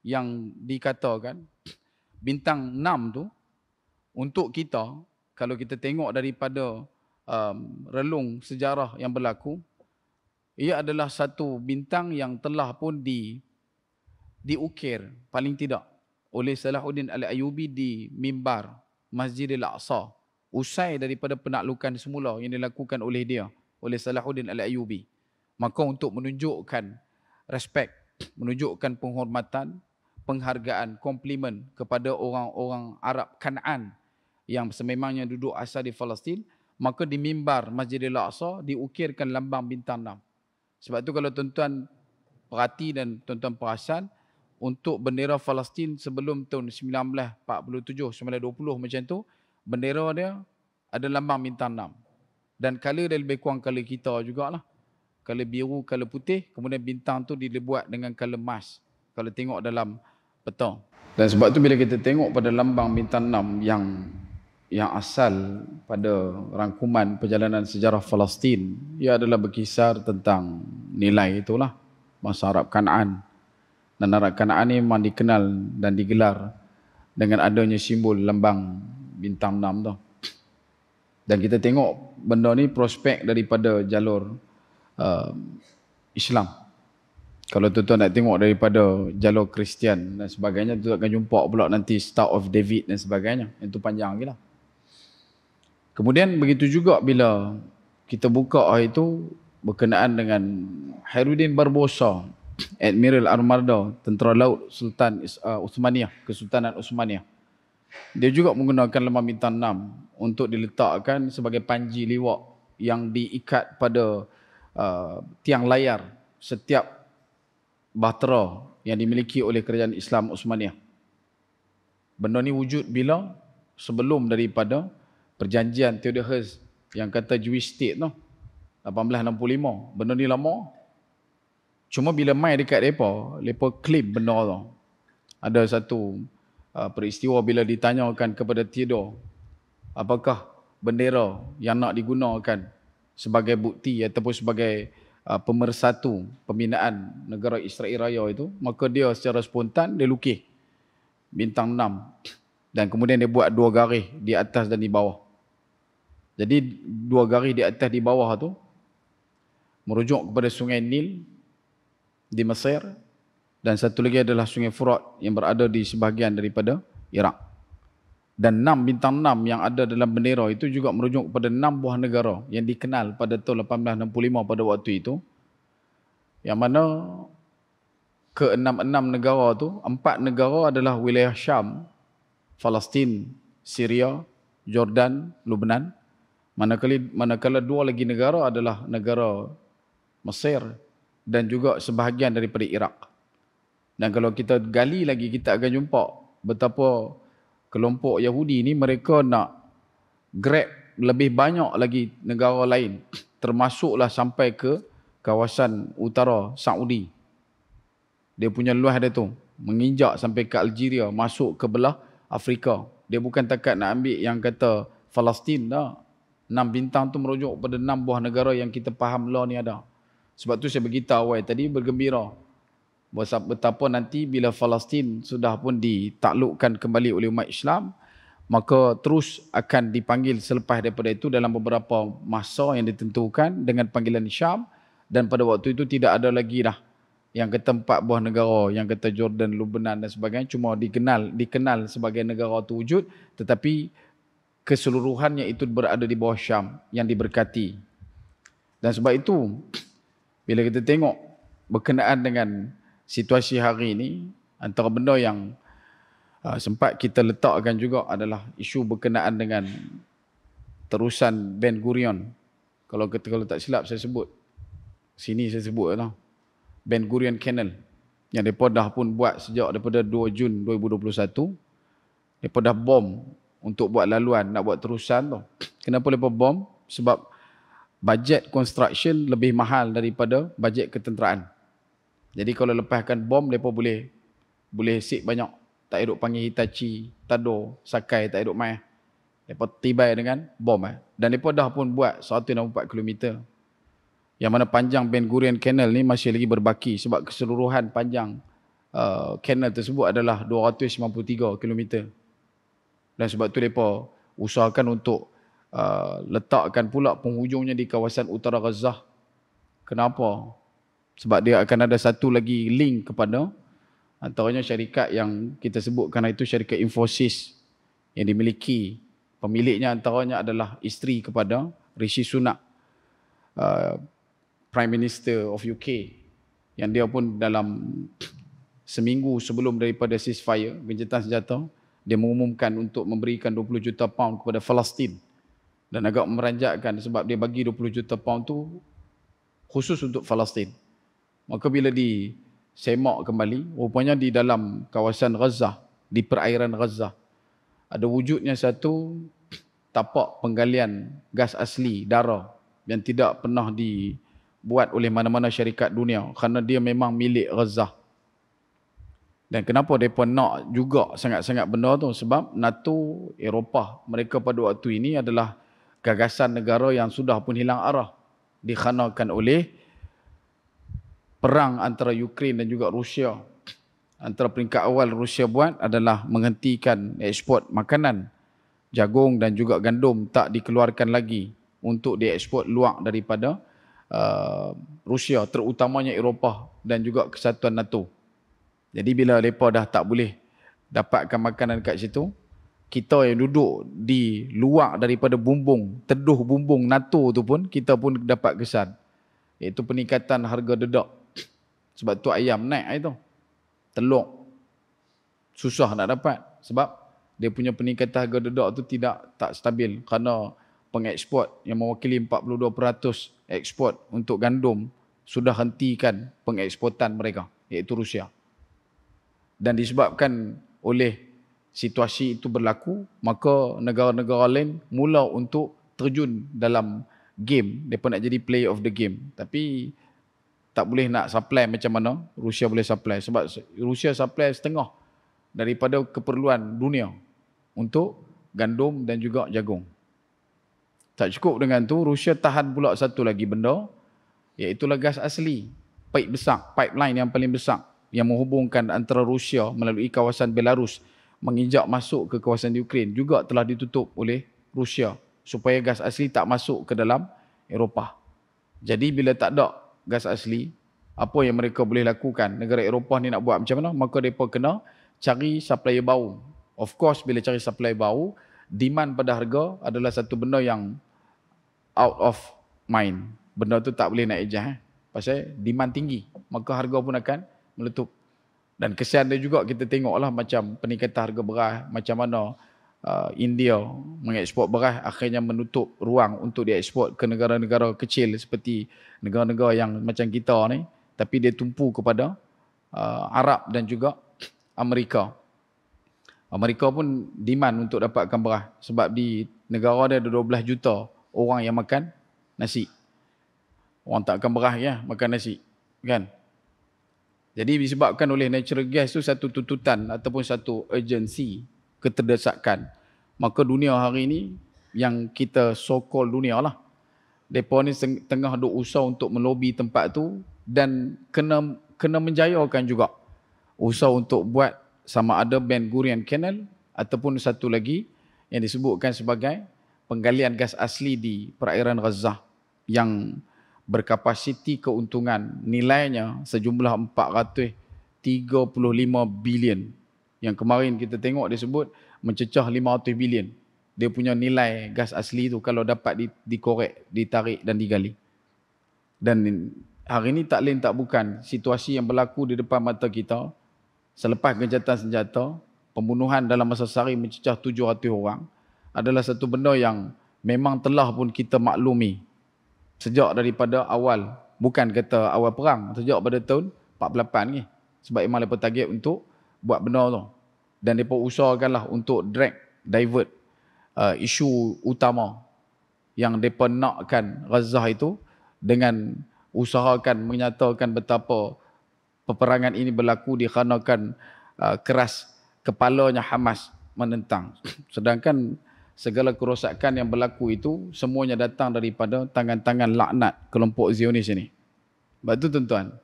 yang dikatakan bintang 6 tu, untuk kita, kalau kita tengok daripada relung sejarah yang berlaku, ia adalah satu bintang yang telah pun diukir paling tidak oleh Salahuddin Al-Ayyubi di mimbar Masjidil Aqsa, usai daripada penaklukan semula yang dilakukan oleh dia, oleh Salahuddin Al-Ayyubi. Maka untuk menunjukkan respect, menunjukkan penghormatan, penghargaan, komplimen kepada orang-orang Arab Kan'an yang sememangnya duduk asal di Palestin, maka di mimbar Masjidil Aqsa diukirkan lambang bintang 6. Sebab tu kalau tuan-tuan perhati dan tuan-tuan perasan, untuk bendera Palestin sebelum tahun 1947, 1920 macam tu, bendera dia ada lambang bintang 6. Dan color dia lebih kurang color kita jugalah. Color biru, color putih, kemudian bintang tu dibuat dengan color emas. Kalau tengok dalam peta. Dan sebab tu bila kita tengok pada lambang bintang 6 yang asal pada rangkuman perjalanan sejarah Palestin, ia adalah berkisar tentang nilai itulah, bangsa Arab Kanaan. Dan Arab Kanaan ni memang dikenal dan digelar dengan adanya simbol lambang bintang 6 tu. Dan kita tengok benda ni prospek daripada jalur Islam. Kalau tuan-tuan nak tengok daripada jalur Kristian dan sebagainya, tuan akan jumpa pula nanti Star of David dan sebagainya. Itu panjang lagi lah. Kemudian begitu juga bila kita buka hari itu berkenaan dengan Khairuddin Barbarossa, Admiral Armada Tentera Laut Sultan Uthmaniyah, Kesultanan Uthmaniyah. Dia juga menggunakan lambang bintang 6 untuk diletakkan sebagai panji liwak yang diikat pada tiang layar setiap bahtera yang dimiliki oleh kerajaan Islam Uthmaniyah. Benda ni wujud bila? Sebelum daripada perjanjian Theodore Herzl yang kata Jewish State tu, 1865. Benda ni lama. Cuma bila mai dekat mereka claim benda tu. Ada satu peristiwa bila ditanyakan kepada Theodore, apakah bendera yang nak digunakan sebagai bukti ataupun sebagai pemersatu pembinaan negara Israel Raya itu, maka dia secara spontan dia lukis bintang 6 dan kemudian dia buat 2 garis di atas dan di bawah. Jadi 2 garis di atas di bawah tu merujuk kepada Sungai Nil di Mesir, dan satu lagi adalah Sungai Furat yang berada di sebahagian daripada Iraq. Dan 6 bintang 6 yang ada dalam bendera itu juga merujuk kepada 6 buah negara yang dikenal pada tahun 1865 pada waktu itu, yang mana ke-6 negara tu, 4 negara adalah wilayah Syam, Palestin, Syria, Jordan, Lebanon. Manakala 2 lagi negara adalah negara Mesir dan juga sebahagian daripada Iraq. Dan kalau kita gali lagi, kita akan jumpa betapa kelompok Yahudi ni mereka nak grab lebih banyak lagi negara lain, termasuklah sampai ke kawasan utara Saudi. Dia punya luas dia tu menginjak sampai ke Algeria, masuk ke belah Afrika. Dia bukan takat nak ambil yang kata Palestin dah. 6 bintang tu merujuk pada 6 buah negara yang kita faham lah ni ada. Sebab tu saya beritahu awal tadi, bergembira betapa nanti bila Palestin sudah pun ditaklukkan kembali oleh umat Islam, maka terus akan dipanggil selepas daripada itu dalam beberapa masa yang ditentukan dengan panggilan Syam. Dan pada waktu itu tidak ada lagi dah yang kata 4 buah negara, yang kata Jordan, Lebanon dan sebagainya, cuma dikenal sebagai negara tu wujud, tetapi keseluruhannya itu berada di bawah Syam yang diberkati. Dan sebab itu bila kita tengok berkenaan dengan situasi hari ini, antara benda yang sempat kita letakkan juga adalah isu berkenaan dengan terusan Ben Gurion. Kalau tak silap saya sebut, sini saya sebut lah, Ben Gurion Canal yang mereka dah pun buat sejak daripada 2 Jun 2021. Mereka dah bom untuk buat laluan, nak buat terusan tu. Kenapa mereka bom? Sebab bajet construction lebih mahal daripada bajet ketenteraan. Jadi kalau lepaskan bom, mereka boleh sik banyak. Tak duduk panggil Hitachi, Tado, Sakai, tak duduk main. Mereka tibai dengan bom. Dan mereka dah pun buat 164 km. Yang mana panjang Ben Gurion Canal ni masih lagi berbaki, sebab keseluruhan panjang kanal tersebut adalah 293 km. Dan sebab tu mereka usahakan untuk letakkan pula penghujungnya di kawasan utara Gaza. Kenapa? Sebab dia akan ada satu lagi link kepada antaranya syarikat yang kita sebutkan itu, syarikat Infosys, yang dimiliki pemiliknya antaranya adalah isteri kepada Rishi Sunak, Prime Minister of UK, yang dia pun dalam seminggu sebelum daripada ceasefire, gencatan senjata, dia mengumumkan untuk memberikan 20 juta pound kepada Palestin. Dan agak meranjakkan sebab dia bagi 20 juta pound tu khusus untuk Palestin. Maka bila disemak kembali, rupanya di dalam kawasan Gaza, di perairan Gaza, ada wujudnya satu tapak penggalian gas asli dara yang tidak pernah dibuat oleh mana-mana syarikat dunia kerana dia memang milik Gaza. Dan kenapa mereka nak juga sangat-sangat benda tu? Sebab NATO, Eropah, mereka pada waktu ini adalah gagasan negara yang sudah pun hilang arah. Dikhanakan oleh perang antara Ukraine dan juga Rusia. Antara peringkat awal Rusia buat adalah menghentikan ekspor makanan, jagung dan juga gandum tak dikeluarkan lagi untuk diekspor luar daripada Rusia, terutamanya Eropah dan juga kesatuan NATO. Jadi bila mereka dah tak boleh dapatkan makanan kat situ, kita yang duduk di luar daripada bumbung, teduh bumbung NATO tu pun, kita pun dapat kesan. Iaitu peningkatan harga dedak. Sebab tu ayam naik itu. Telur susah nak dapat. Sebab dia punya peningkatan harga dedak tu tak stabil. Kerana pengeksport yang mewakili 42% ekspor untuk gandum sudah hentikan pengeksportan mereka, iaitu Rusia. Dan disebabkan oleh situasi itu berlaku, maka negara-negara lain mula untuk terjun dalam game. Mereka nak jadi player of the game. Tapi tak boleh nak supply macam mana Rusia boleh supply. Sebab Rusia supply setengah daripada keperluan dunia untuk gandum dan juga jagung. Tak cukup dengan tu, Rusia tahan pula satu lagi benda, iaitu gas asli. Pipeline yang paling besar yang menghubungkan antara Rusia melalui kawasan Belarus menginjak masuk ke kawasan Ukraine juga telah ditutup oleh Rusia supaya gas asli tak masuk ke dalam Eropah. Jadi bila tak ada gas asli, apa yang mereka boleh lakukan? Negara Eropah ni nak buat macam mana? Maka mereka kena cari supplier baru. Of course, bila cari supplier baru, demand pada harga adalah satu benda yang out of mind. Benda tu tak boleh nak adjust. Pasal demand tinggi, maka harga pun akan meletup. Dan kesian dia juga kita tengoklah macam peningkatan harga beras, macam mana India mengekspor beras akhirnya menutup ruang untuk diekspor ke negara-negara kecil seperti negara-negara yang macam kita ni, tapi dia tumpu kepada Arab dan juga Amerika. Amerika pun demand untuk dapatkan beras sebab di negara dia ada 12 juta orang yang makan nasi. Orang tak makan beras ya, makan nasi, kan? Jadi disebabkan oleh natural gas tu satu tuntutan ataupun satu urgency, keterdesakan. Maka dunia hari ini yang kita so-called dunia lah, mereka ni tengah duk usaha untuk melobi tempat tu dan kena menjayakan juga usaha untuk buat sama ada Ben Gurion Canal ataupun satu lagi yang disebutkan sebagai penggalian gas asli di perairan Gaza yang berkapasiti keuntungan nilainya sejumlah 435 bilion. Yang kemarin kita tengok disebut mencecah 500 bilion. Dia punya nilai gas asli tu kalau dapat dikorek, ditarik dan digali. Dan hari ini tak lain tak bukan situasi yang berlaku di depan mata kita selepas gencatan senjata, pembunuhan dalam masa sehari mencecah 700 orang adalah satu benda yang memang telah pun kita maklumi sejak daripada awal, bukan kata awal perang, sejak pada tahun 48 ni. Sebab memang mereka target untuk buat benda tu. Dan mereka usahakanlah untuk divert isu utama yang mereka nakkan Gaza itu dengan usahakan menyatakan betapa peperangan ini berlaku dikarenakan keras kepalanya Hamas menentang. Sedangkan segala kerosakan yang berlaku itu semuanya datang daripada tangan-tangan laknat kelompok Zionis ini. Sebab itu tuan-tuan,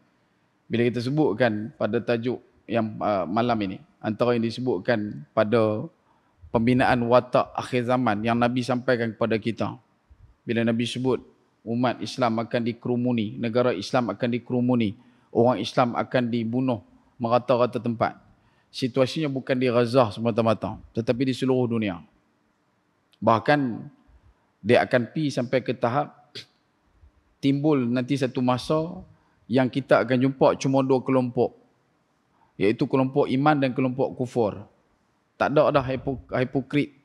bila kita sebutkan pada tajuk yang malam ini, antara yang disebutkan pada pembinaan watak akhir zaman yang Nabi sampaikan kepada kita. Bila Nabi sebut umat Islam akan dikerumuni, negara Islam akan dikerumuni, orang Islam akan dibunuh merata-rata tempat. Situasinya bukan di Gaza semata-mata, tetapi di seluruh dunia. Bahkan dia akan pergi sampai ke tahap timbul nanti satu masa yang kita akan jumpa cuma dua kelompok, iaitu kelompok iman dan kelompok kufur. Tak ada dah hipokrit,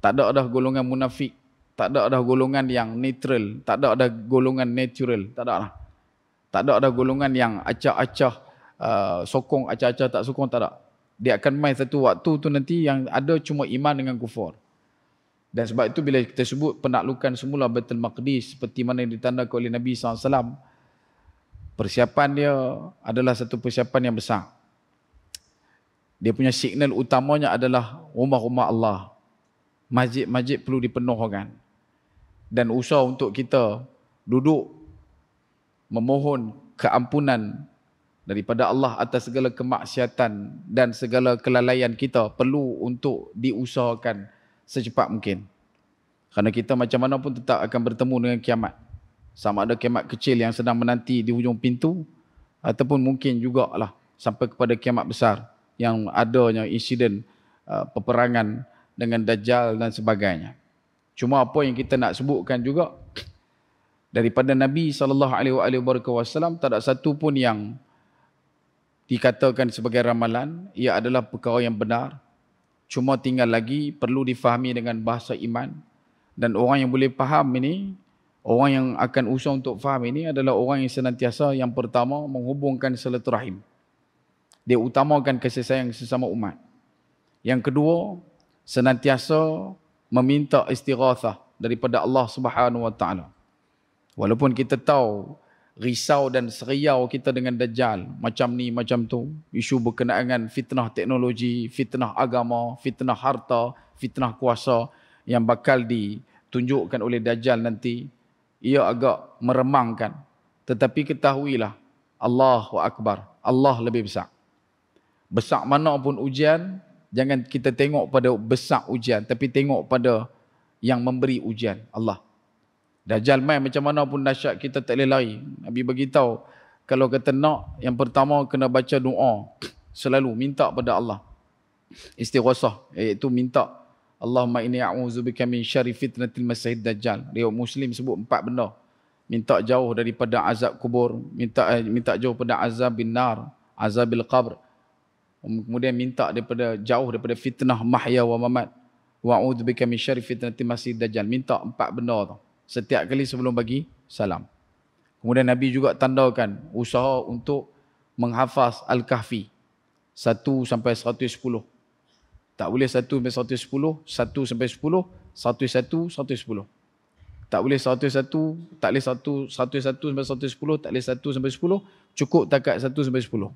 tak ada dah golongan munafik, tak ada dah golongan yang neutral, tak ada dah golongan natural, tak ada lah. Tak ada golongan yang acah-acah sokong, acah-acah tak sokong, tak ada. Dia akan main satu waktu tu nanti yang ada cuma iman dengan kufur. Dan sebab itu bila kita sebut penaklukan semula Baitul Maqdis seperti mana yang ditandakan oleh Nabi SAW, persiapan dia adalah satu persiapan yang besar. Dia punya signal utamanya adalah rumah-rumah Allah. Masjid-masjid perlu dipenuhkan. Dan usaha untuk kita duduk memohon keampunan daripada Allah atas segala kemaksiatan dan segala kelalaian kita perlu untuk diusahakan secepat mungkin. Kerana kita macam mana pun tetap akan bertemu dengan kiamat. Sama ada kiamat kecil yang sedang menanti di hujung pintu, ataupun mungkin jugalah sampai kepada kiamat besar yang adanya insiden peperangan dengan Dajjal dan sebagainya. Cuma apa yang kita nak sebutkan juga, daripada Nabi SAW tak ada satu pun yang dikatakan sebagai ramalan. Ia adalah perkara yang benar. Cuma tinggal lagi perlu difahami dengan bahasa iman. Dan orang yang boleh faham ini, orang yang akan usaha untuk faham ini adalah orang yang senantiasa yang pertama menghubungkan silaturahim. Dia utamakan kasih sayang sesama umat. Yang kedua, senantiasa meminta istighatsah daripada Allah Subhanahu Wa Taala. Walaupun kita tahu risau dan seriau kita dengan Dajjal, macam ni, macam tu, isu berkenaan dengan fitnah teknologi, fitnah agama, fitnah harta, fitnah kuasa yang bakal ditunjukkan oleh Dajjal nanti, ia agak meremangkan. Tetapi ketahuilah, Allahu Akbar, Allah lebih besar. Besar mana pun ujian, jangan kita tengok pada besar ujian, tapi tengok pada yang memberi ujian, Allah. Dajjal main macam mana pun dahsyat, kita tak boleh lari. Nabi beritahu, kalau kata nak, yang pertama kena baca doa. Selalu minta pada Allah. Istighosah, iaitu minta. Allahumma inni a'udzubika min syarri fitnatil masiihid dajjal. Riwayat Muslim sebut 4 benda. Minta jauh daripada azab kubur, minta jauh daripada azab bin nar, azabil qabr. Kemudian minta jauh daripada fitnah mahya wa mamat. Wa'udzubika min syarri fitnatil masiihid dajjal. Minta 4 benda tu setiap kali sebelum bagi salam. Kemudian Nabi juga tandakan usaha untuk menghafaz Al-Kahfi 1 sampai 110. Tak boleh 1 sampai 110, 1 sampai 10, 1 1 10. Tak boleh 1 tak boleh 1 sampai 110, tak boleh 1 sampai 10, cukup takat 1 sampai 10.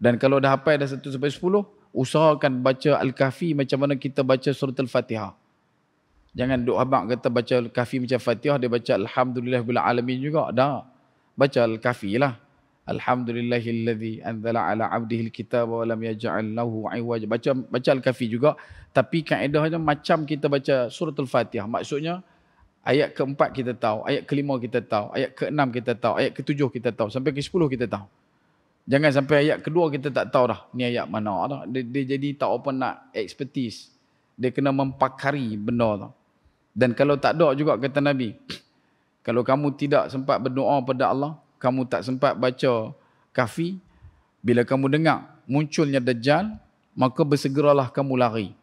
Dan kalau dah hafal dah 1 sampai 10, usahakan baca Al-Kahfi macam mana kita baca surah Al-Fatihah. Jangan duk habaq kata baca Al-Kahfi macam Fatihah, dia baca Alhamdulillahil alamin juga. Dah. Baca Al-Kahfi lah. Alhamdulillahilladzi anzala ala abdihil kitaba wa lam yaj'al lahu 'iwaja. Baca Al-Kahfi juga, tapi kaedahnya macam kita baca surah Al-Fatihah. Maksudnya ayat keempat kita tahu, ayat kelima kita tahu, ayat keenam kita tahu, ayat ketujuh kita tahu, sampai ke 10 kita tahu. Jangan sampai ayat kedua kita tak tahu dah ni ayat mana dah. Dia jadi tak apa nak expertise. Dia kena mempakari benda tu. Dan kalau tak ada juga kata Nabi, kalau kamu tidak sempat berdoa pada Allah, kamu tak sempat baca Kahfi, bila kamu dengar munculnya Dajjal, maka bersegeralah kamu lari.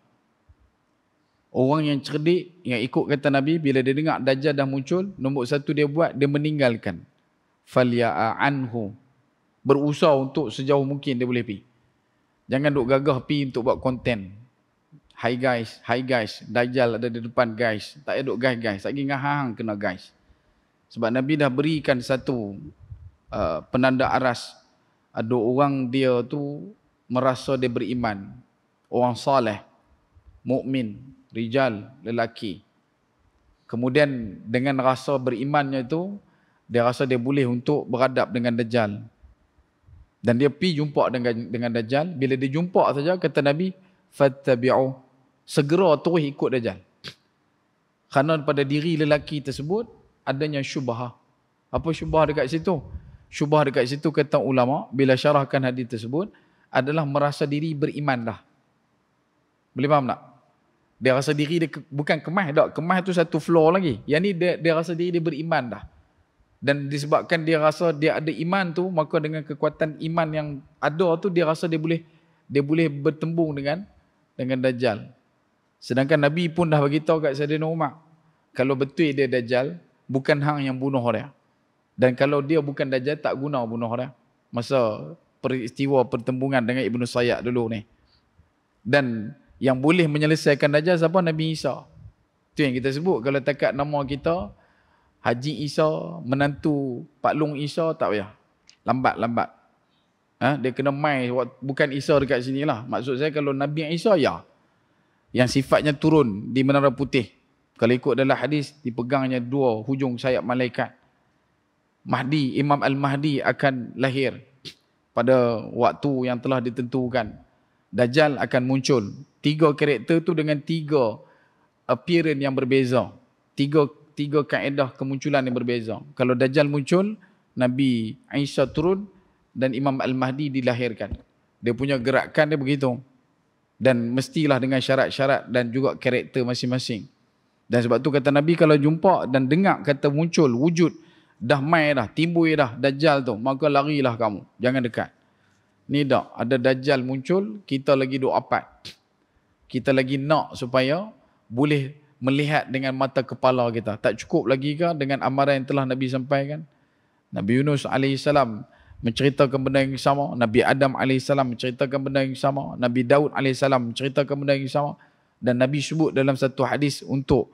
Orang yang cerdik, yang ikut kata Nabi, bila dia dengar Dajjal dah muncul, nombor satu dia buat, dia meninggalkan. Falya'anhu. Berusaha untuk sejauh mungkin dia boleh pergi. Jangan duk gagah pergi untuk buat konten. Hi guys, Dajjal ada di depan guys. Tak payah duk guys. Lagi ngahang kena guys. Sebab Nabi dah berikan satu penanda aras. Ada orang dia tu merasa dia beriman. Orang saleh, mukmin, rijal, lelaki. Kemudian dengan rasa berimannya itu, dia rasa dia boleh untuk beradab dengan Dajjal. Dan dia pergi jumpa dengan Dajjal. Bila dia jumpa saja, kata Nabi, fattabi'u, segera terus ikut Dajjal. Kerana pada diri lelaki tersebut adanya syubhah. Apa syubhah dekat situ? Syubhah dekat situ kata ulama, bila syarahkan hadis tersebut, adalah merasa diri beriman dah. Boleh faham tak? Dia rasa diri dia bukan kemah tak. Kemah tu satu floor lagi. Yang ni dia rasa diri dia beriman dah. Dan disebabkan dia rasa dia ada iman tu, maka dengan kekuatan iman yang ada tu, dia rasa dia boleh bertembung dengan Dajjal. Sedangkan Nabi pun dah beritahu kat Sayyidina Umar, kalau betul dia Dajjal, bukan hang yang bunuh dia. Dan kalau dia bukan Dajjal, tak guna bunuh dia. Masa peristiwa pertembungan dengan Ibnu Sayyad dulu ni. Dan yang boleh menyelesaikan Dajjal siapa? Nabi Isa. Itu yang kita sebut. Kalau takat nama kita, Haji Isa, menantu Pak Long Isa, tak payah. Lambat-lambat. Dia kena mai, bukan Isa dekat sini lah. Maksud saya kalau Nabi Isa, ya. Yang sifatnya turun di Menara Putih. Kalau ikut dalam hadis, dipegangnya 2 hujung sayap malaikat. Mahdi, Imam Al-Mahdi akan lahir pada waktu yang telah ditentukan. Dajjal akan muncul. 3 karakter tu dengan 3 appearance yang berbeza. 3 kaedah kemunculan yang berbeza. Kalau Dajjal muncul, Nabi Isa turun dan Imam Al-Mahdi dilahirkan. Dia punya gerakan dia begitu. Dan mestilah dengan syarat-syarat dan juga karakter masing-masing. Dan sebab tu kata Nabi, kalau jumpa dan dengar kata muncul, wujud, dah mai dah, timbul dah Dajjal tu, maka larilah kamu. Jangan dekat. Ni dah, ada Dajjal muncul, kita lagi duk apat. Kita lagi nak supaya boleh melihat dengan mata kepala kita. Tak cukup lagi ke dengan amaran yang telah Nabi sampaikan? Nabi Yunus AS menceritakan benda yang sama. Nabi Adam AS menceritakan benda yang sama. Nabi Daud AS menceritakan benda yang sama. Dan Nabi sebut dalam satu hadis untuk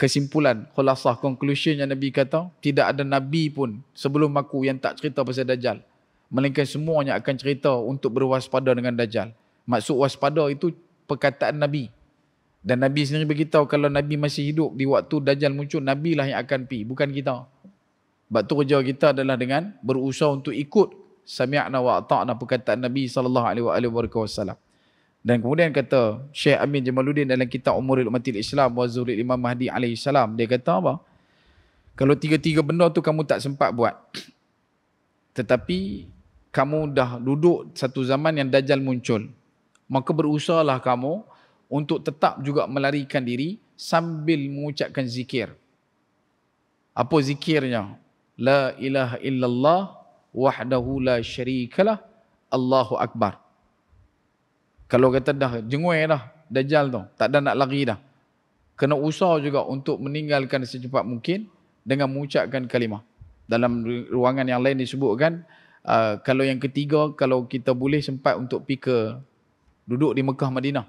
kesimpulan, khulasah, conclusion yang Nabi kata, tidak ada Nabi pun sebelum aku yang tak cerita pasal Dajjal. Melainkan semuanya akan cerita untuk berwaspada dengan Dajjal. Maksud waspada itu perkataan Nabi. Dan Nabi sendiri beritahu kalau Nabi masih hidup di waktu Dajjal muncul, Nabi lah yang akan pergi, bukan kita. Sebab tu kerja kita adalah dengan berusaha untuk ikut sami'na wa ata'na perkataan Nabi SAW. Dan kemudian kata Syekh Amin Jamaluddin dalam kitab Umuril Umatil Islam wa Zuhuril Imam Mahdi AS, dia kata apa? Kalau 3 benda tu kamu tak sempat buat, tetapi kamu dah duduk satu zaman yang Dajjal muncul, maka berusahalah kamu untuk tetap juga melarikan diri sambil mengucapkan zikir. Apa zikirnya? La ilaha illallah wahdahu la syarikalah Allahu Akbar. Kalau kata dah jengui dah Dajjal tu, tak ada nak lari dah, kena usaha juga untuk meninggalkan secepat mungkin dengan mengucapkan kalimah. Dalam ruangan yang lain disebutkan, kalau yang ketiga, kalau kita boleh sempat untuk pergi ke duduk di Mekah Madinah.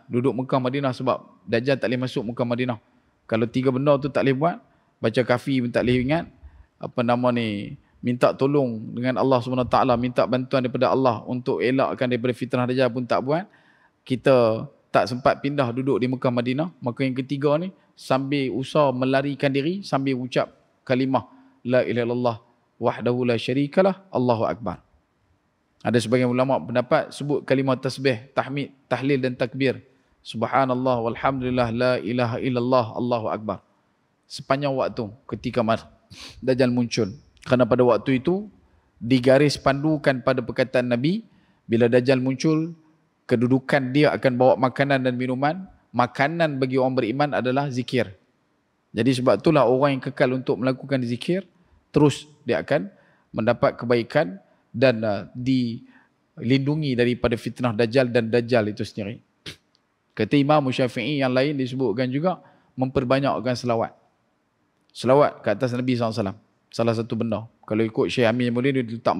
Duduk Mekah Madinah sebab Dajjal tak boleh masuk Mekah Madinah. Kalau 3 benda tu tak boleh buat, baca kafi pun tak boleh ingat, minta tolong dengan Allah SWT, minta bantuan daripada Allah untuk elakkan daripada fitnah Dajjal pun tak buat, kita tak sempat pindah duduk di Mekah Madinah, maka yang ketiga ni sambil usaha melarikan diri sambil ucap kalimah la ilaha illallah wahdahu la syarikalah Allahu Akbar. Ada sebagian ulama pendapat sebut kalimah tasbih, tahmid, tahlil dan takbir, subhanallah walhamdulillah la ilaha illallah Allahu Akbar, sepanjang waktu ketika Dajjal muncul. Kerana pada waktu itu digaris pandukan pada perkataan Nabi, bila Dajjal muncul, kedudukan dia akan bawa makanan dan minuman. Makanan bagi orang beriman adalah zikir. Jadi sebab itulah orang yang kekal untuk melakukan zikir, terus dia akan mendapat kebaikan dan dilindungi daripada fitnah Dajjal dan Dajjal itu sendiri. Kata Imam Syafi'i yang lain disebutkan juga memperbanyakkan selawat. Selawat ke atas Nabi SAW. Salah satu benda. Kalau ikut Syekh Amin Jamaluddin dia letak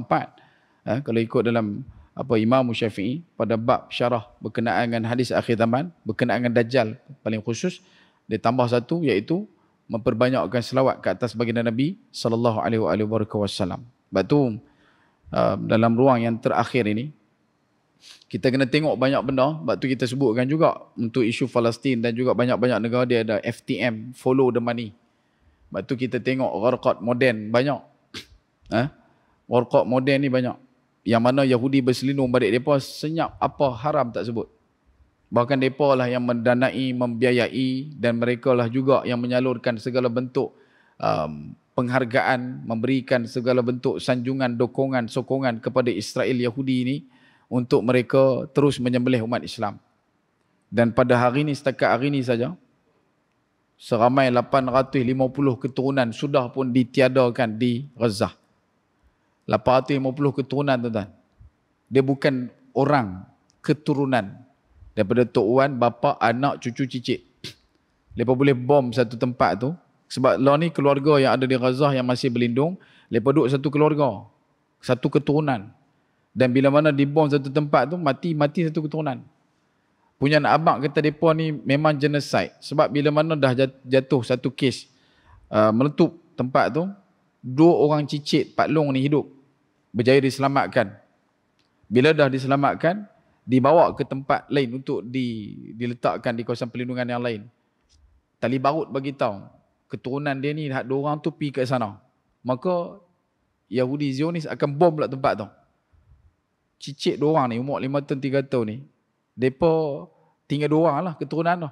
4. Kalau ikut dalam Imam Syafi'i pada bab syarah berkenaan dengan hadis akhir zaman, berkenaan dengan Dajjal paling khusus, dia tambah satu, iaitu memperbanyakkan selawat ke atas baginda Nabi SAW. Sebab tu dalam ruang yang terakhir ini kita kena tengok banyak benda. Sebab tu kita sebutkan juga untuk isu Palestin dan juga banyak-banyak negara dia ada FTM, follow the money. Sebab tu kita tengok warqat moden banyak. Warqat moden ni banyak. Yang mana Yahudi berselindung balik mereka senyap apa haram tak sebut. Bahkan mereka lah yang mendanai, membiayai, dan mereka lah juga yang menyalurkan segala bentuk penghargaan, memberikan segala bentuk sanjungan, dokongan, sokongan kepada Israel Yahudi ini untuk mereka terus menyembelih umat Islam. Dan pada hari ini, setakat hari ini saja, seramai 850 keturunan sudah pun ditiadakan di Gaza. 850 keturunan, tuan-tuan. Dia bukan orang, keturunan. Daripada tok wan, bapa, anak, cucu, cicit. Mereka boleh bom satu tempat tu, Sebab lah ni keluarga yang ada di Gaza yang masih berlindung, mereka duduk satu keluarga, satu keturunan. Dan bila mana dibom satu tempat tu, mati satu keturunan. Punya anak abang kata mereka ni memang genocide. Sebab bila mana dah jatuh satu kes meletup tempat tu, 2 orang cicit Pak Long ni hidup, berjaya diselamatkan. Bila dah diselamatkan, dibawa ke tempat lain untuk diletakkan di kawasan perlindungan yang lain. Tali barut bagi tahu keturunan dia ni 2 orang tu pergi ke sana. Maka Yahudi Zionis akan bom pula tempat tu. Cicit 2 orang ni umur 5 tahun 3 tahun ni, depa tinggal 2 orang lah keturunan tu.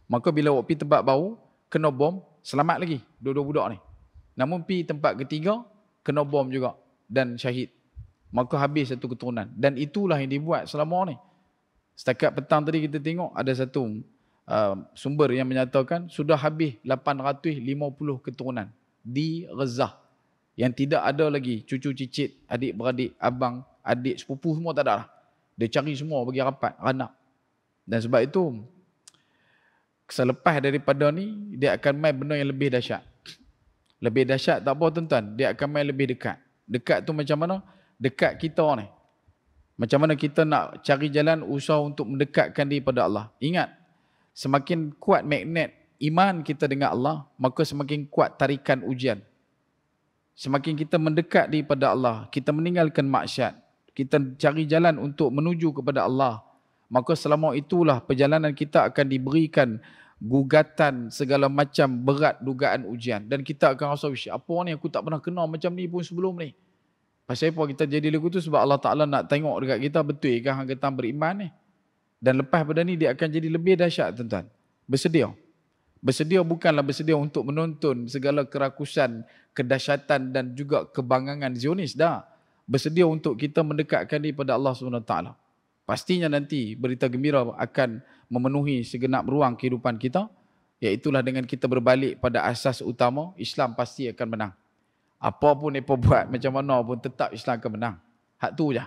Maka bila awak pergi tempat baru kena bom, selamat lagi 2 budak ni. Namun pergi tempat ketiga kena bom juga dan syahid. Maka habis satu keturunan. Dan itulah yang dibuat selama ni. Setakat petang tadi kita tengok ada satu sumber yang menyatakan sudah habis 850 keturunan di Gaza. Yang tidak ada lagi cucu cicit, adik-beradik, abang, adik, sepupu semua tak ada lah. Dia cari semua bagi rapat, anak. Dan sebab itu, selepas daripada ni, dia akan main benda yang lebih dahsyat. Lebih dahsyat tak apa tuan-tuan, dia akan main lebih dekat. Dekat tu macam mana? Dekat kita ni. Macam mana kita nak cari jalan usaha untuk mendekatkan diri pada Allah. Ingat, semakin kuat magnet iman kita dengan Allah, maka semakin kuat tarikan ujian. Semakin kita mendekat daripada Allah, kita meninggalkan maksiat, kita cari jalan untuk menuju kepada Allah, maka selama itulah perjalanan kita akan diberikan gugatan segala macam berat dugaan ujian. Dan kita akan rasa, apa ni aku tak pernah kenal macam ni pun sebelum ni. Pasal apa kita jadi lagu tu? Sebab Allah Ta'ala nak tengok dekat kita, betul ke hang kata beriman ni. Dan lepas pada ni dia akan jadi lebih dahsyat tuan-tuan. Bersedia. Bersedia bukanlah bersedia untuk menonton segala kerakusan, kedahsyatan dan juga kebanggangan Zionis. Dah. Bersedia untuk kita mendekatkan diri pada Allah SWT. Pastinya nanti berita gembira akan memenuhi segenap ruang kehidupan kita. Iaitulah dengan kita berbalik pada asas utama, Islam pasti akan menang. Apa pun mereka buat, macam mana pun tetap Islam akan menang. Hak tu je.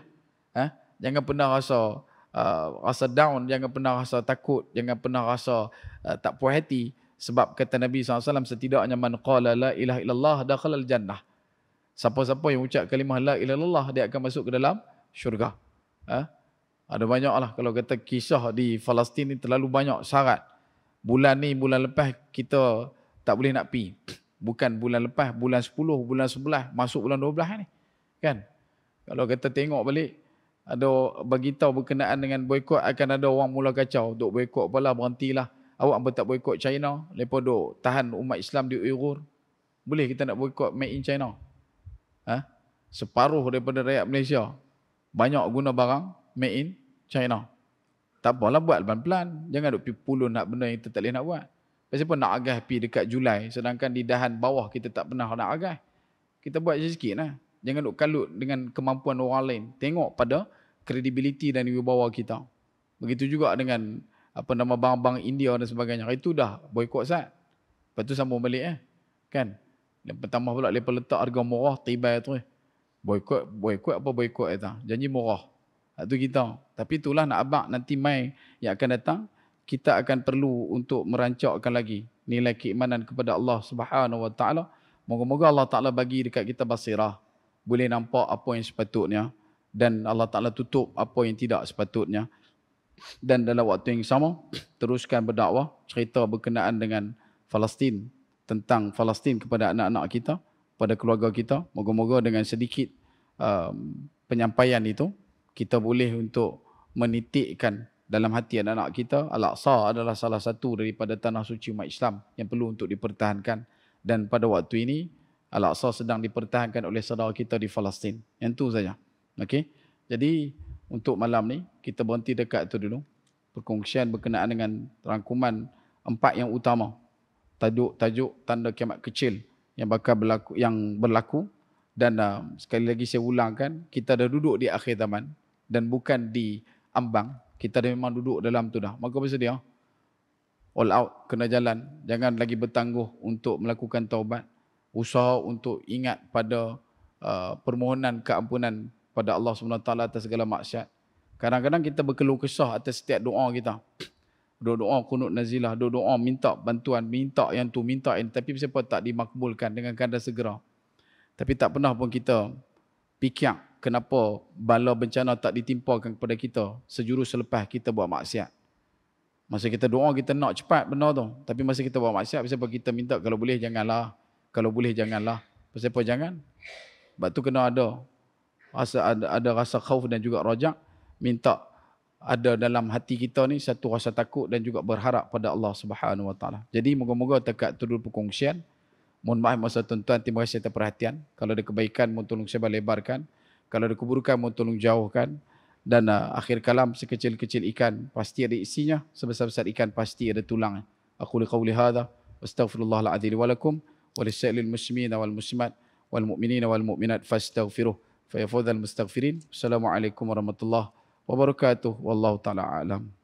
Jangan pernah rasa down, jangan pernah rasa takut, jangan pernah rasa tak puas hati. Sebab kata Nabi SAW, setidaknya man qala la ilaha illallah dakhalal jannah. Siapa-siapa yang ucap kalimah la ilaha illallah, dia akan masuk ke dalam syurga. Ada banyak lah. Kalau kata kisah di Palestin ni terlalu banyak syarat. Bulan ni, bulan lepas kita tak boleh nak pi. Bukan bulan lepas, bulan 10, bulan 11, masuk bulan 12 ni. Kan? Kalau kita tengok balik, ada bagi tahu berkenaan dengan boikot, akan ada orang mula kacau. Duk boikot apalah, berhentilah. Awak apa tak boikot China? Lepas duk tahan umat Islam di Uyghur. Boleh kita nak boikot made in China? Separuh daripada rakyat Malaysia banyak guna barang made in China. Tak apalah, buat pelan-pelan. Jangan duk pulun nak benda yang kita tak boleh nak buat. Pasal apa nak agah pi dekat Julai, sedangkan di dahan bawah kita tak pernah nak agah. Kita buat sikit lah. Jangan duk kalut dengan kemampuan orang lain. Tengok pada kredibiliti dan wibawa kita. Begitu juga dengan barang-barang India dan sebagainya. Itu dah boikot sat. Lepas tu sambung balik kan. Yang pertama pula lepas letak harga murah tibai tu. Boikot apa boikot itu? Janji murah. Itu kita. Tapi itulah nak abang nanti mai yang akan datang, kita akan perlu untuk merancakkan lagi nilai keimanan kepada Allah Subhanahu Wa Taala. Moga-moga Allah Taala bagi dekat kita basirah, boleh nampak apa yang sepatutnya, dan Allah Taala tutup apa yang tidak sepatutnya. Dan dalam waktu yang sama teruskan berdakwah, cerita berkenaan dengan Palestin, tentang Palestin kepada anak-anak kita, pada keluarga kita. Moga-moga dengan sedikit penyampaian itu kita boleh untuk menitikkan dalam hati anak-anak kita, Al-Aqsa adalah salah satu daripada tanah suci umat Islam yang perlu untuk dipertahankan. Dan pada waktu ini Al-Aqsa sedang dipertahankan oleh saudara kita di Palestin. Yang tu saja. Okey. Jadi untuk malam ni kita berhenti dekat tu dulu. Perkongsian berkenaan dengan rangkuman 4 yang utama. Tajuk tanda kiamat kecil yang bakal berlaku, dan sekali lagi saya ulangkan, kita dah duduk di akhir zaman dan bukan di ambang. Kita dah memang duduk dalam tu dah. Maka bersedia. All out, kena jalan. Jangan lagi bertangguh untuk melakukan taubat. Usaha untuk ingat pada permohonan keampunan pada Allah SWT atas segala maksiat. Kadang-kadang kita berkeluh kesah atas setiap doa kita. doa kunut nazilah, doa minta bantuan, minta yang tu, minta yang, tapi siapa tak dimakbulkan dengan keadaan segera. Tapi tak pernah pun kita fikir kenapa bala bencana tak ditimpakan kepada kita sejurus selepas kita buat maksiat. Masa kita doa kita nak cepat benda tu, tapi masa kita buat maksiat, siapa kita minta kalau boleh janganlah, kalau boleh janganlah. Siapa jangan? Sebab tu kena ada rasa khauf dan juga rajak, minta ada dalam hati kita ni satu rasa takut dan juga berharap pada Allah Subhanahu Wa Taala. Jadi moga-moga dekat tu dulu perkongsian. Mohon maaf masa tuan-tuan, terima kasih atas perhatian. Kalau ada kebaikan mohon tolong saya lebarkan. Kalau ada keburukan mohon tolong jauhkan. Dan akhir kalam, sekecil-kecil ikan pasti ada isinya, sebesar-besar ikan pasti ada tulangnya. Aku liqauli hadha astaghfirullahal azim wa lakum wa lisa'ilil muslimin wal muslimat wal mu'minin wal mu'minat fastaghfiruh fa yafudhal mustaghfirin. Assalamualaikum warahmatullahi wabarakatuh. Wallahu taala alam.